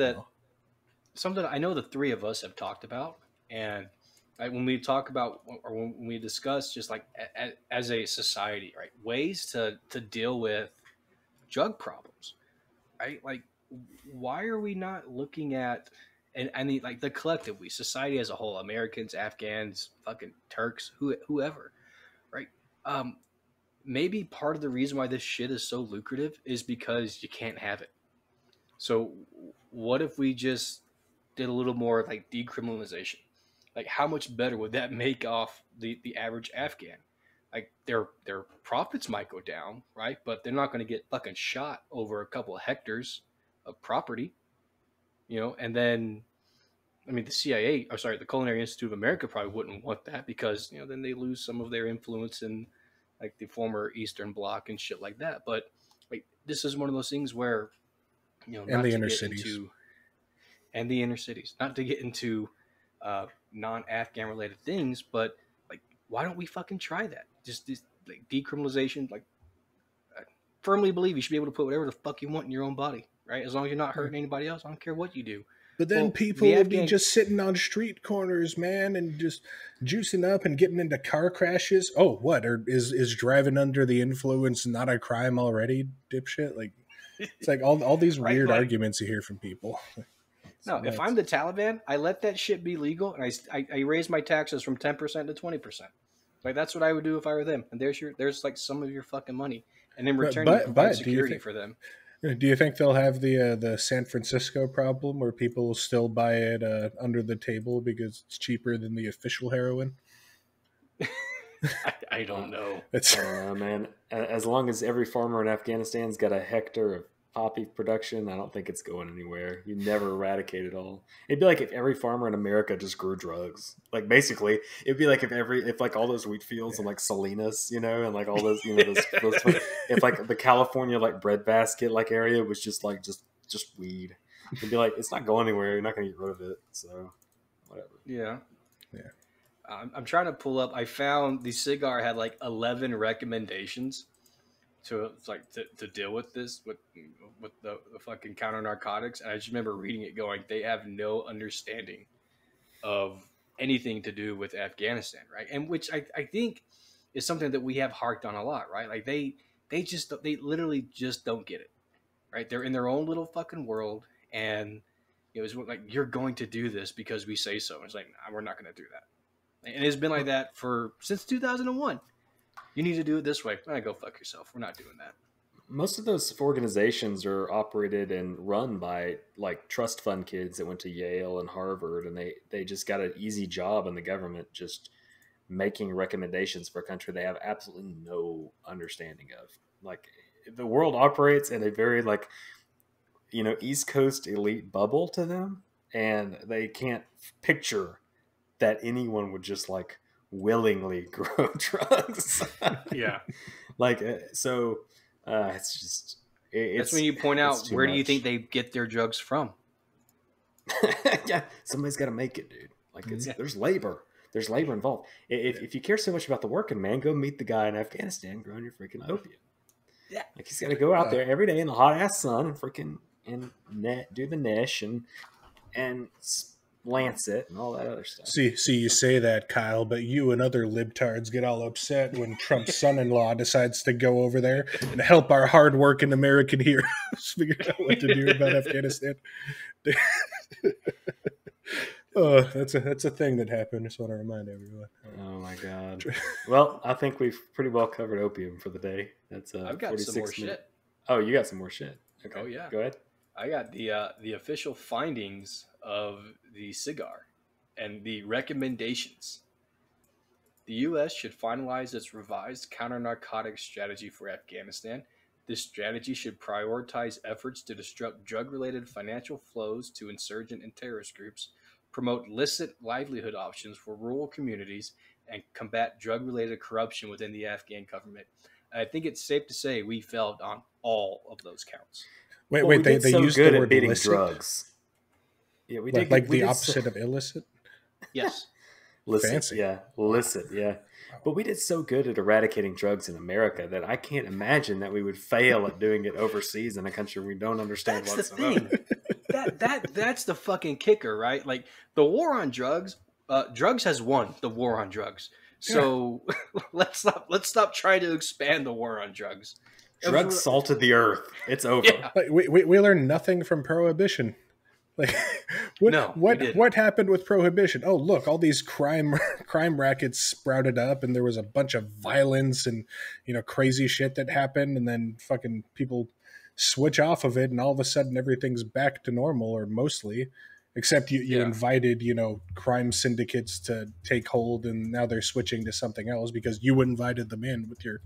something I know the 3 of us have talked about, and when we talk about, or when we discuss just like as a society, right, ways to deal with drug problems, right? Like, why are we not looking at, and I mean, like, the collective, society as a whole, Americans, Afghans, fucking Turks, whoever, right? Maybe part of the reason why this shit is so lucrative is because you can't have it. So what if we just did a little more like decriminalization? Like, how much better would that make off the average Afghan? Like, their profits might go down, right? But they're not going to get fucking shot over a couple of hectares of property, and then, I mean, the Culinary Institute of America probably wouldn't want that, because, then they lose some of their influence in like the former Eastern Bloc and shit like that. But like, this is one of those things where, and the inner cities, not to get into non-Afghan related things, but like, why don't we fucking try that? Just this like decriminalization. Like, I firmly believe you should be able to put whatever the fuck you want in your own body, right? As long as you're not hurting anybody else, I don't care what you do. But then people would be just sitting on street corners, man, and just juicing up and getting into car crashes. Oh, what? Or is driving under the influence not a crime already, dipshit? Like, it's like all these weird arguments you hear from people. No, if I'm the Taliban, I let that shit be legal, and I raise my taxes from 10% to 20%. Like, that's what I would do if I were them. And there's like some of your fucking money, and in return, you provide security for them. Do you think they'll have the San Francisco problem where people will still buy it under the table because it's cheaper than the official heroin? I don't know. I don't know, man. As long as every farmer in Afghanistan's got a hectare of poppy production, I don't think it's going anywhere. You never eradicate it all. It'd be like if every farmer in America just grew drugs. Like, basically, it'd be like if like all those wheat fields and like Salinas, and like all those, those if like the California like breadbasket like area was just like just weed. It'd be like, it's not going anywhere. You're not going to get rid of it. So whatever. Yeah. I'm trying to pull up. I found the cigar had like 11 recommendations to deal with this with the fucking Counter-Narcotics, and I just remember reading it going, they have no understanding of anything to do with Afghanistan, right? And which I think is something that we have harked on a lot, right? Like, they they literally just don't get it, right? They're in their own little fucking world, and it was like, you're going to do this because we say so. It's like, nah, we're not going to do that. And it's been like that since 2001. You need to do it this way. Go fuck yourself. We're not doing that. Most of those organizations are operated and run by like trust fund kids that went to Yale and Harvard, and they just got an easy job in the government just making recommendations for a country they have absolutely no understanding of. Like, the world operates in a very like, East Coast elite bubble to them, and they can't picture that anyone would just like willingly grow drugs. Yeah. It's just that's when you point out, where do you much. think they get their drugs from? Yeah, somebody's got to make it, dude. Like, there's labor. There's labor involved. If you care so much about the working man, go meet the guy in Afghanistan growing your freaking opium. Yeah, like, he's got to go out there every day in the hot ass sun and freaking do the niche and lance it and all that other stuff. See, you say that, Kyle, but you and other libtards get all upset when Trump's son-in-law decides to go over there and help our hard-working American heroes figure out what to do about Afghanistan. Oh, that's a thing that happened. Just want to remind everyone. Oh my God. Well, I think we've pretty well covered opium for the day. That's I've got some more shit. Oh, you got some more shit. Okay. Oh yeah. Go ahead. I got the official findings of the cigar and the recommendations. The U.S. should finalize its revised counter-narcotics strategy for Afghanistan. This strategy should prioritize efforts to disrupt drug-related financial flows to insurgent and terrorist groups, promote licit livelihood options for rural communities, and combat drug-related corruption within the Afghan government. I think it's safe to say we failed on all of those counts. Wait, they so used good the at word beating illicit? drugs. Yeah, we did. Like the opposite of illicit? Yes. Licit, Fancy. yeah. Licit, yeah. But we did so good at eradicating drugs in America that I can't imagine that we would fail at doing it overseas in a country we don't understand That's whatsoever. the thing. That's the fucking kicker, right? Like, the war on drugs, drugs has won the war on drugs. So let's stop trying to expand the war on drugs. Drugs salted the earth. It's over. Yeah. Like, we learned nothing from Prohibition. Like, what happened with Prohibition? Oh, look, all these crime rackets sprouted up, and there was a bunch of violence and crazy shit that happened, and then fucking people switch off of it, and all of a sudden everything's back to normal, or mostly, except you invited crime syndicates to take hold, and now they're switching to something else because you invited them in with your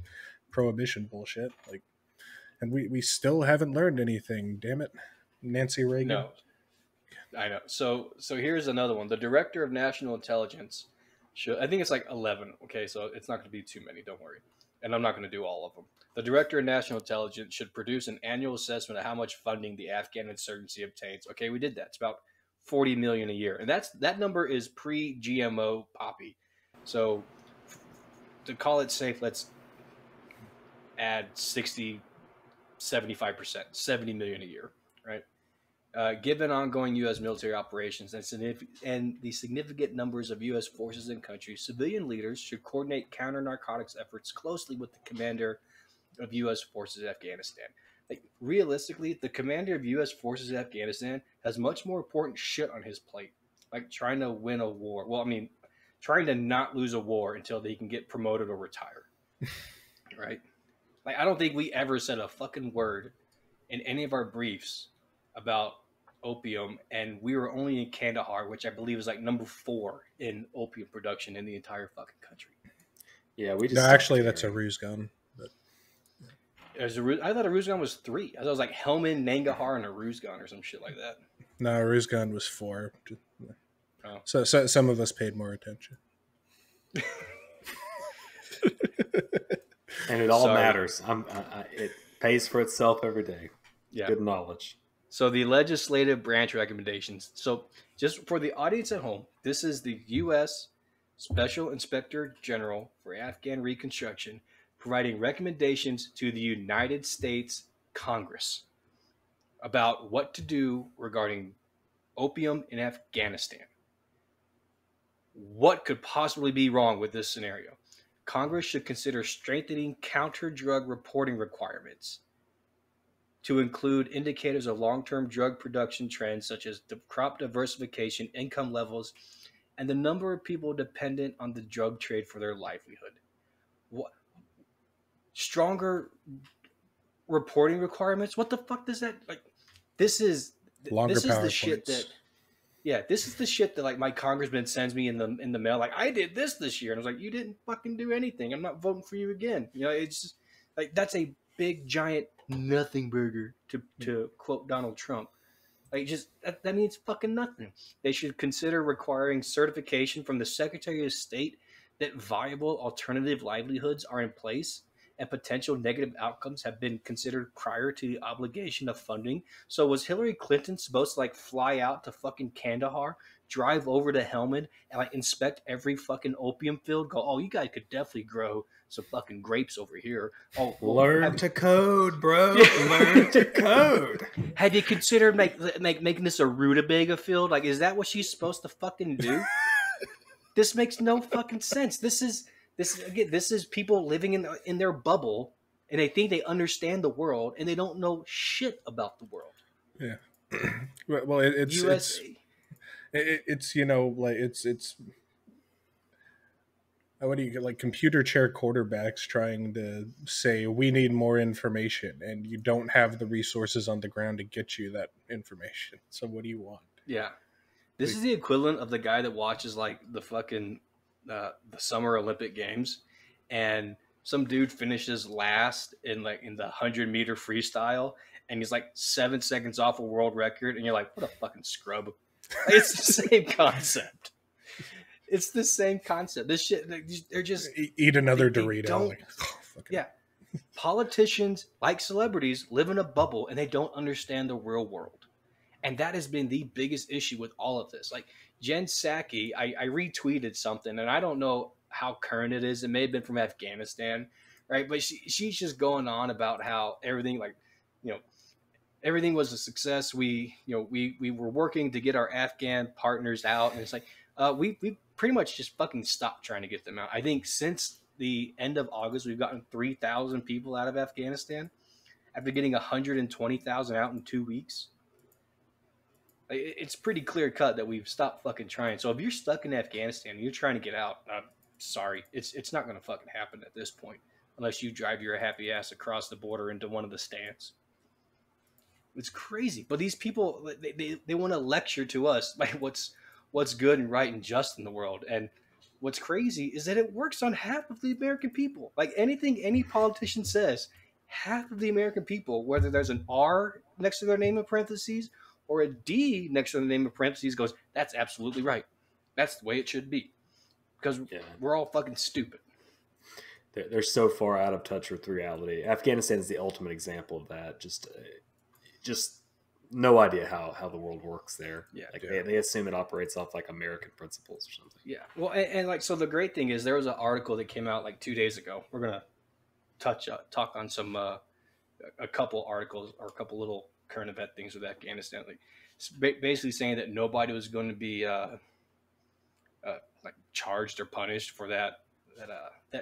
Prohibition bullshit. Like, and we still haven't learned anything. Damn it, Nancy Reagan. No. I know. So here's another one. The Director of National Intelligence I think it's like 11. Okay, so it's not going to be too many. Don't worry. And I'm not going to do all of them. The Director of National Intelligence should produce an annual assessment of how much funding the Afghan insurgency obtains. Okay, we did that. It's about $40 million a year, and that number is pre-GMO poppy. So to call it safe, let's add 60, 75%, $70 million a year, right? Given ongoing U.S. military operations and the significant numbers of U.S. forces in country, civilian leaders should coordinate counter-narcotics efforts closely with the commander of U.S. forces in Afghanistan. Like, realistically, the commander of U.S. forces in Afghanistan has much more important shit on his plate, like trying to win a war. Well, I mean, trying to not lose a war until they can get promoted or retire, right? Like, I don't think we ever said a fucking word in any of our briefs about opium, and we were only in Kandahar, which I believe is like number 4 in opium production in the entire fucking country. Yeah, we just No, actually, that's a ruse gun. But I thought a ruse gun was 3. I thought it was like Helmand, Nangarhar, and a ruse gun or some shit like that. no, a ruse gun was 4. Oh. So some of us paid more attention. And it all matters. It pays for itself every day. Yeah. Good knowledge. So the legislative branch recommendations. So just for the audience at home, this is the U.S. Special Inspector General for Afghan Reconstruction providing recommendations to the United States Congress about what to do regarding opium in Afghanistan. What could possibly be wrong with this scenario? Congress should consider strengthening counter-drug reporting requirements to include indicators of long-term drug production trends such as crop diversification, income levels, and the number of people dependent on the drug trade for their livelihood. What? Stronger reporting requirements? What the fuck does that like? This is the shit that. Yeah, this is the shit that like my congressman sends me in the mail. Like, I did this year, and I was like, you didn't fucking do anything. I'm not voting for you again. You know, it's just like that's a big giant nothing burger to quote Donald Trump. Like, just that means fucking nothing. They should consider requiring certification from the Secretary of State that viable alternative livelihoods are in place and potential negative outcomes have been considered prior to the obligation of funding. So was Hillary Clinton supposed to like fly out to fucking Kandahar, drive over to Helmand, and like inspect every fucking opium field? Go, oh, you guys could definitely grow some fucking grapes over here. Oh, learn to code, bro. Learn to code. Have you considered making this a rutabaga field? Like, is that what she's supposed to fucking do? This makes no fucking sense. This is people living in their bubble, and they think they understand the world, and they don't know shit about the world. Yeah. Well, it's USA. it's you know, like it's what do you get, like computer chair quarterbacks trying to say we need more information, and you don't have the resources on the ground to get you that information. So what do you want? Yeah. This is the equivalent of the guy that watches like the fucking the Summer Olympic Games, and some dude finishes last in the 100-meter freestyle, and he's like 7 seconds off a world record, and you're like, what a fucking scrub. It's the same concept. It's the same concept. This shit, they're just eat another Dorito. Like, yeah. Politicians, like celebrities, live in a bubble, and they don't understand the real world. And that has been the biggest issue with all of this. Like Jen Psaki, I retweeted something, and I don't know how current it is. It may have been from Afghanistan, right? But she's just going on about how everything, everything was a success. We were working to get our Afghan partners out, and it's like we pretty much just fucking stopped trying to get them out. I think since the end of August, we've gotten 3,000 people out of Afghanistan after getting 120,000 out in 2 weeks. It's pretty clear cut that we've stopped fucking trying. So if you're stuck in Afghanistan and you're trying to get out, I'm sorry. It's not going to fucking happen at this point unless you drive your happy ass across the border into one of the stands. It's crazy. But these people, they want to lecture to us like what's good and right and just in the world. And what's crazy is that it works on half of the American people. Like anything any politician says, half of the American people, whether there's an R next to their name in parentheses or a D next to the name of parentheses, goes, that's absolutely right. That's the way it should be. Because we're all fucking stupid. They're so far out of touch with reality. Afghanistan is the ultimate example of that. Just no idea how the world works there. Yeah. They assume it operates off like American principles or something. Yeah. Well, and like, so the great thing is there was an article that came out like 2 days ago. We're going to talk on some, a couple articles or a couple little current event things with Afghanistan, like basically saying that nobody was going to be like charged or punished for that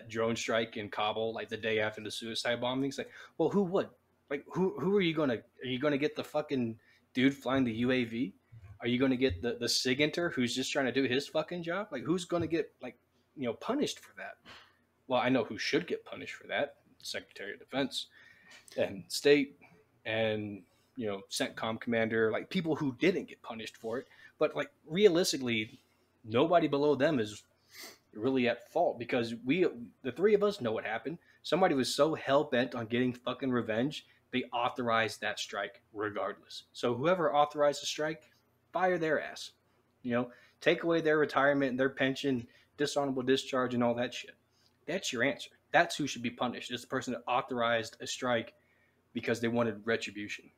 drone strike in Kabul, like the day after the suicide bombings. Like, well, who would? Like, who are you gonna get the fucking dude flying the UAV? Are you gonna get the SIGINTer who's just trying to do his fucking job? Like, who's gonna get punished for that? Well, I know who should get punished for that: Secretary of Defense and State and CENTCOM commander, like people who didn't get punished for it. But like realistically, nobody below them is really at fault because the three of us know what happened. Somebody was so hell-bent on getting fucking revenge, they authorized that strike regardless. So whoever authorized the strike, fire their ass. Take away their retirement and their pension, dishonorable discharge and all that shit. That's your answer. That's who should be punished. It's the person that authorized a strike because they wanted retribution.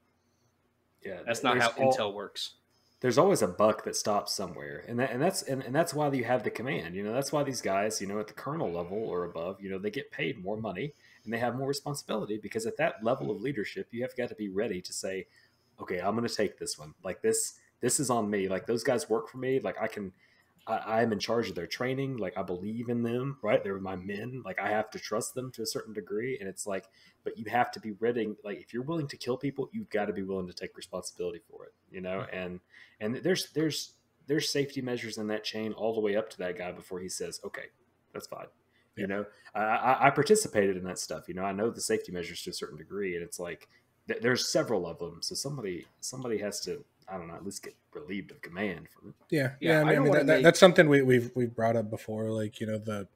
Yeah, that's not how intel works. There's always a buck that stops somewhere, and that's why you have the command. That's why these guys, at the colonel level or above, they get paid more money and they have more responsibility because at that level of leadership, you have got to be ready to say, okay, I'm going to take this one. Like this is on me. Like those guys work for me. Like I can I'm in charge of their training. Like, I believe in them, right? They're my men. Like, I have to trust them to a certain degree. And it's like, but you have to be ready. Like, if you're willing to kill people, you've got to be willing to take responsibility for it, you know? And there's safety measures in that chain all the way up to that guy before he says, okay, that's fine. You know, I participated in that stuff. You know, I know the safety measures to a certain degree, and it's like there's several of them. So somebody has to, I don't know, at least get relieved of command from it. Yeah. I mean that's something we've brought up before. Like, you know,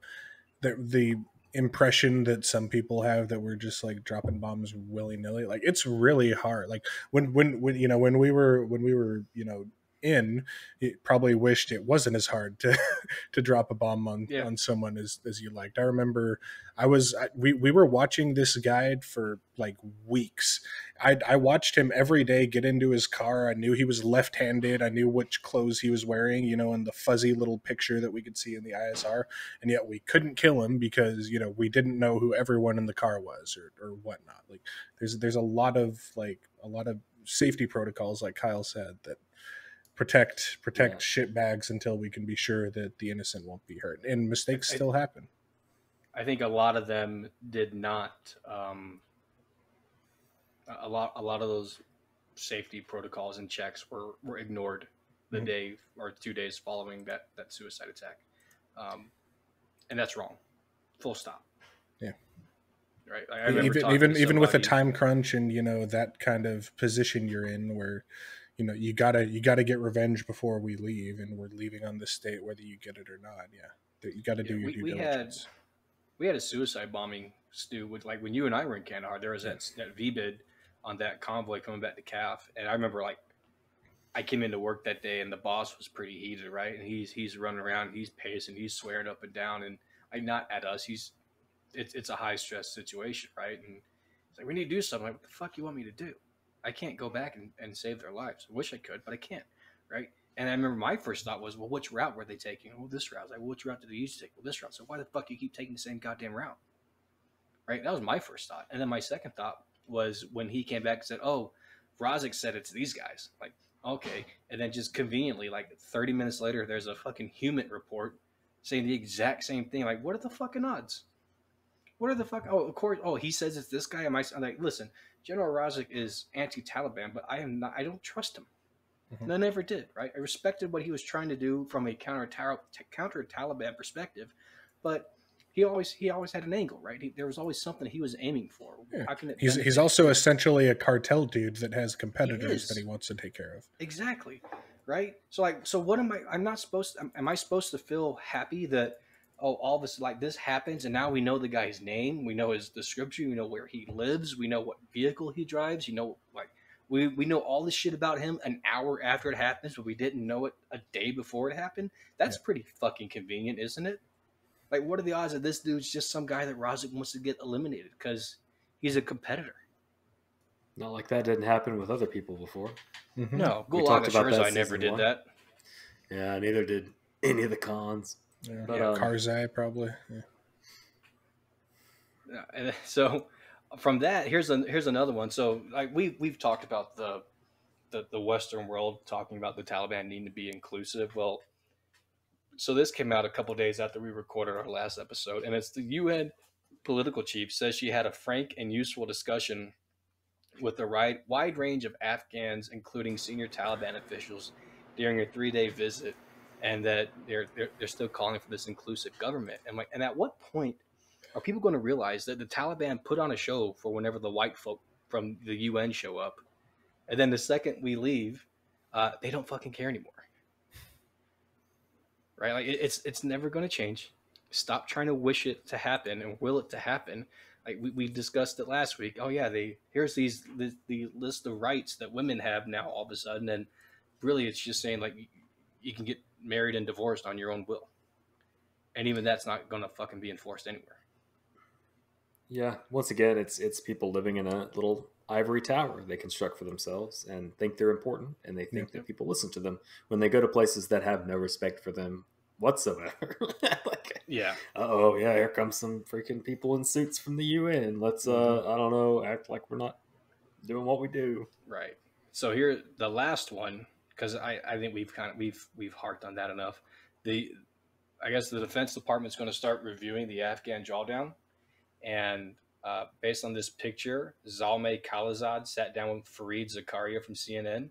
the impression that some people have that we're just like dropping bombs willy nilly. Like, it's really hard. Like when you know, when we were you know, it probably wished it wasn't as hard to to drop a bomb on someone as you liked. I remember we were watching this guide for like weeks. I watched him every day get into his car. I knew he was left-handed. I knew which clothes he was wearing, you know, in the fuzzy little picture that we could see in the ISR. And yet we couldn't kill him because, you know, we didn't know who everyone in the car was or whatnot. Like, there's a lot of safety protocols, like Kyle said, that protect shit bags until we can be sure that the innocent won't be hurt, and mistakes still happen. I think a lot of them did not. A lot of those safety protocols and checks were ignored the day or 2 days following that suicide attack, and that's wrong. Full stop. Yeah. Right. Even with a time crunch and, you know, that kind of position you're in where, you know, you gotta get revenge before we leave, and we're leaving on this state whether you get it or not. Yeah, you got to do your due diligence. We had a suicide bombing, Stu, with, like, when you and I were in Kandahar. There was that VBID on that convoy coming back to CAF, and I remember, like, I came into work that day and the boss was pretty heated, right? And he's running around, he's pacing, he's swearing up and down, and not at us. It's a high stress situation, right? And it's like, we need to do something. Like, what the fuck you want me to do? I can't go back and save their lives. I wish I could, but I can't, right? And I remember my first thought was, well, which route were they taking? Well, this route. I was like, well, which route did they used to take? Well, this route. So why the fuck do you keep taking the same goddamn route? Right? That was my first thought. And then my second thought was when he came back and said, oh, Razik said it's these guys. Like, okay. And then just conveniently, like 30 minutes later, there's a fucking human report saying the exact same thing. Like, what are the fucking odds? What are the fuck? Oh, of course. Oh, he says it's this guy. I'm like, listen, General Razik is anti-Taliban, but I don't trust him. And I never did, right? I respected what he was trying to do from a counter-Taliban perspective, but he always had an angle, right? There was always something he was aiming for. Yeah. He's also essentially a cartel dude that has competitors that he wants to take care of. Exactly, right? So what am I? Am I supposed to feel happy that, oh, all this, like, this happens, and now we know the guy's name, we know his description, we know where he lives, we know what vehicle he drives, you know, like, we know all this shit about him an hour after it happens, but we didn't know it a day before it happened? That's pretty fucking convenient, isn't it? Like, what are the odds that this dude's just some guy that Razik wants to get eliminated because he's a competitor? Not like that didn't happen with other people before. No, Gulag assures I never did that. Yeah, neither did any of the cons. Yeah, but Karzai probably. Yeah. And so from that, here's another one. So, like, we've talked about the Western world talking about the Taliban needing to be inclusive. Well, so this came out a couple of days after we recorded our last episode, and it's the UN political chief says she had a frank and useful discussion with a wide range of Afghans, including senior Taliban officials, during a 3-day visit. And that they're still calling for this inclusive government. And at what point are people going to realize that the Taliban put on a show for whenever the white folk from the UN show up, and then the second we leave, they don't fucking care anymore, right? Like, it's never going to change. Stop trying to wish it to happen and will it to happen. Like we discussed it last week. Oh yeah, here's the list of rights that women have now all of a sudden, and really it's just saying, like, you can get married and divorced on your own will. And even that's not going to fucking be enforced anywhere. Yeah. Once again, it's people living in a little ivory tower they construct for themselves and think they're important, and they think that people listen to them when they go to places that have no respect for them whatsoever. Like, oh yeah, here comes some freaking people in suits from the UN. Let's I don't know, act like we're not doing what we do. Right. So here, the last one, because I think we've harped on that enough. I guess the Defense Department's going to start reviewing the Afghan Drawdown, and based on this picture, Zalmay Khalilzad sat down with Fareed Zakaria from CNN.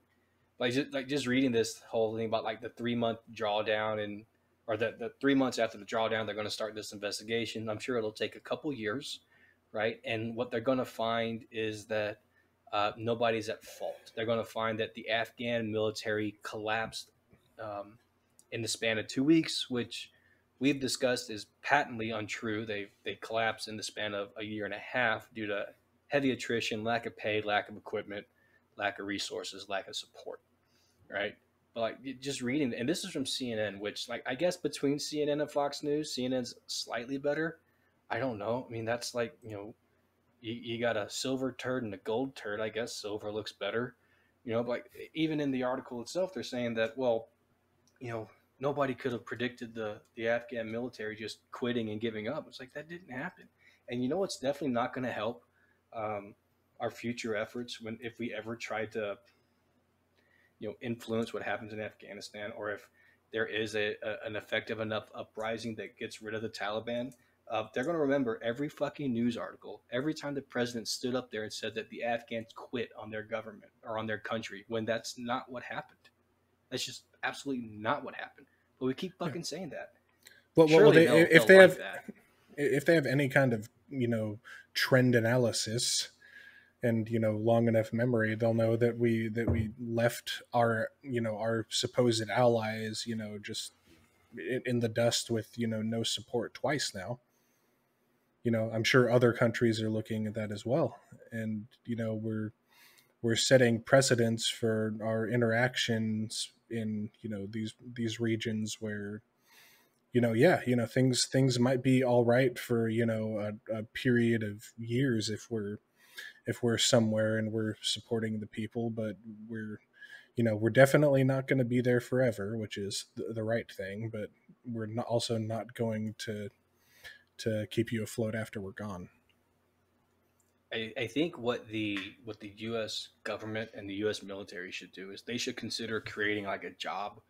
Just reading this whole thing about like the 3-month drawdown or the 3 months after the drawdown, they're going to start this investigation. I'm sure it'll take a couple years, right? And what they're going to find is that nobody's at fault. They're going to find that the Afghan military collapsed in the span of 2 weeks, which we've discussed is patently untrue. They collapsed in the span of a year and a half due to heavy attrition, lack of pay, lack of equipment, lack of resources, lack of support, right? But like just reading, and this is from CNN, which like I guess between CNN and Fox News, CNN's slightly better. I don't know. I mean, that's like, you got a silver turd and a gold turd. I guess silver looks better, but like even in the article itself, they're saying that, well, nobody could have predicted the Afghan military just quitting and giving up. It's like that didn't happen. And what's definitely not going to help our future efforts if we ever try to influence what happens in Afghanistan, or if there is an effective enough uprising that gets rid of the Taliban, they're going to remember every fucking news article, every time the president stood up there and said that the Afghans quit on their government or on their country, when that's not what happened. That's just absolutely not what happened. But we keep fucking saying that. Well, if they have any kind of trend analysis and long enough memory, they'll know that we left our our supposed allies just in the dust with no support twice now. I'm sure other countries are looking at that as well, and we're setting precedents for our interactions in these regions where things might be all right for a period of years if we're somewhere and we're supporting the people, but we're definitely not going to be there forever, which is the right thing, but we're also not going to keep you afloat after we're gone. I think what the U.S. government and the U.S. military should do is they should consider creating like a job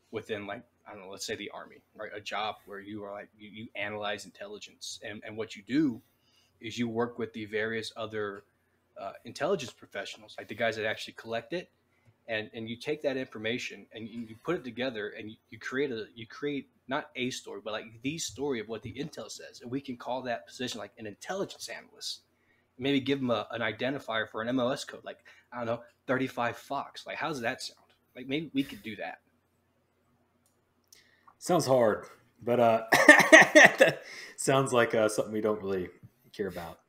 within, like, I don't know, let's say the Army, right? A job where you are like, you analyze intelligence, and what you do is you work with the various other intelligence professionals, like the guys that actually collect it, and you take that information and you put it together and you create not a story, but like the story of what the intel says, and we can call that position like an intelligence analyst. Maybe give them an identifier for an MOS code, like, I don't know, 35 Fox. Like, how does that sound? Like, maybe we could do that. Sounds hard, but sounds like something we don't really care about.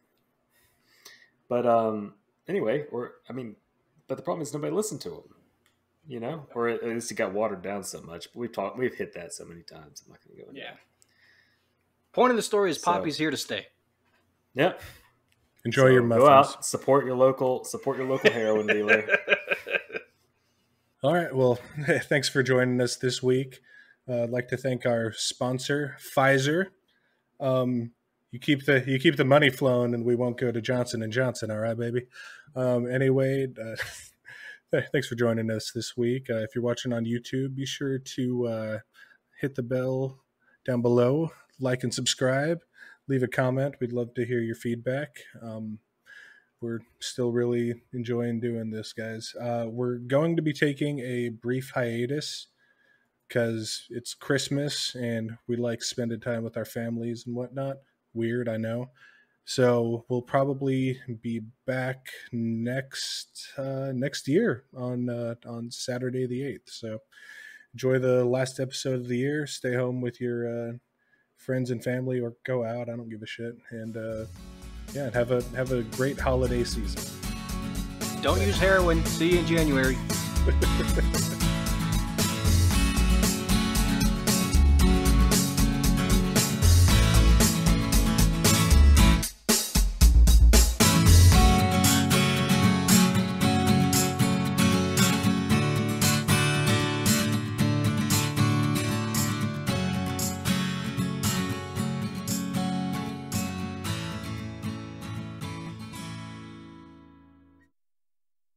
But anyway, but the problem is nobody listened to them, or at least it got watered down so much. But we've hit that so many times. I'm not going to go into that. Point of the story is Poppy's here to stay. Yep. Enjoy your muffins. Go out, support your local heroin dealer. All right. Well, thanks for joining us this week. I'd like to thank our sponsor, Pfizer. You keep the money flowing, and we won't go to Johnson & Johnson. All right, baby. Anyway, thanks for joining us this week. If you're watching on YouTube, be sure to hit the bell down below, like and subscribe. Leave a comment. We'd love to hear your feedback. We're still really enjoying doing this, guys. We're going to be taking a brief hiatus because it's Christmas and we like spending time with our families and whatnot. Weird, I know. So we'll probably be back next year on Saturday the 8th. So enjoy the last episode of the year. Stay home with your friends and family, or go out. I don't give a shit. And have a great holiday season. Don't use heroin. See you in January.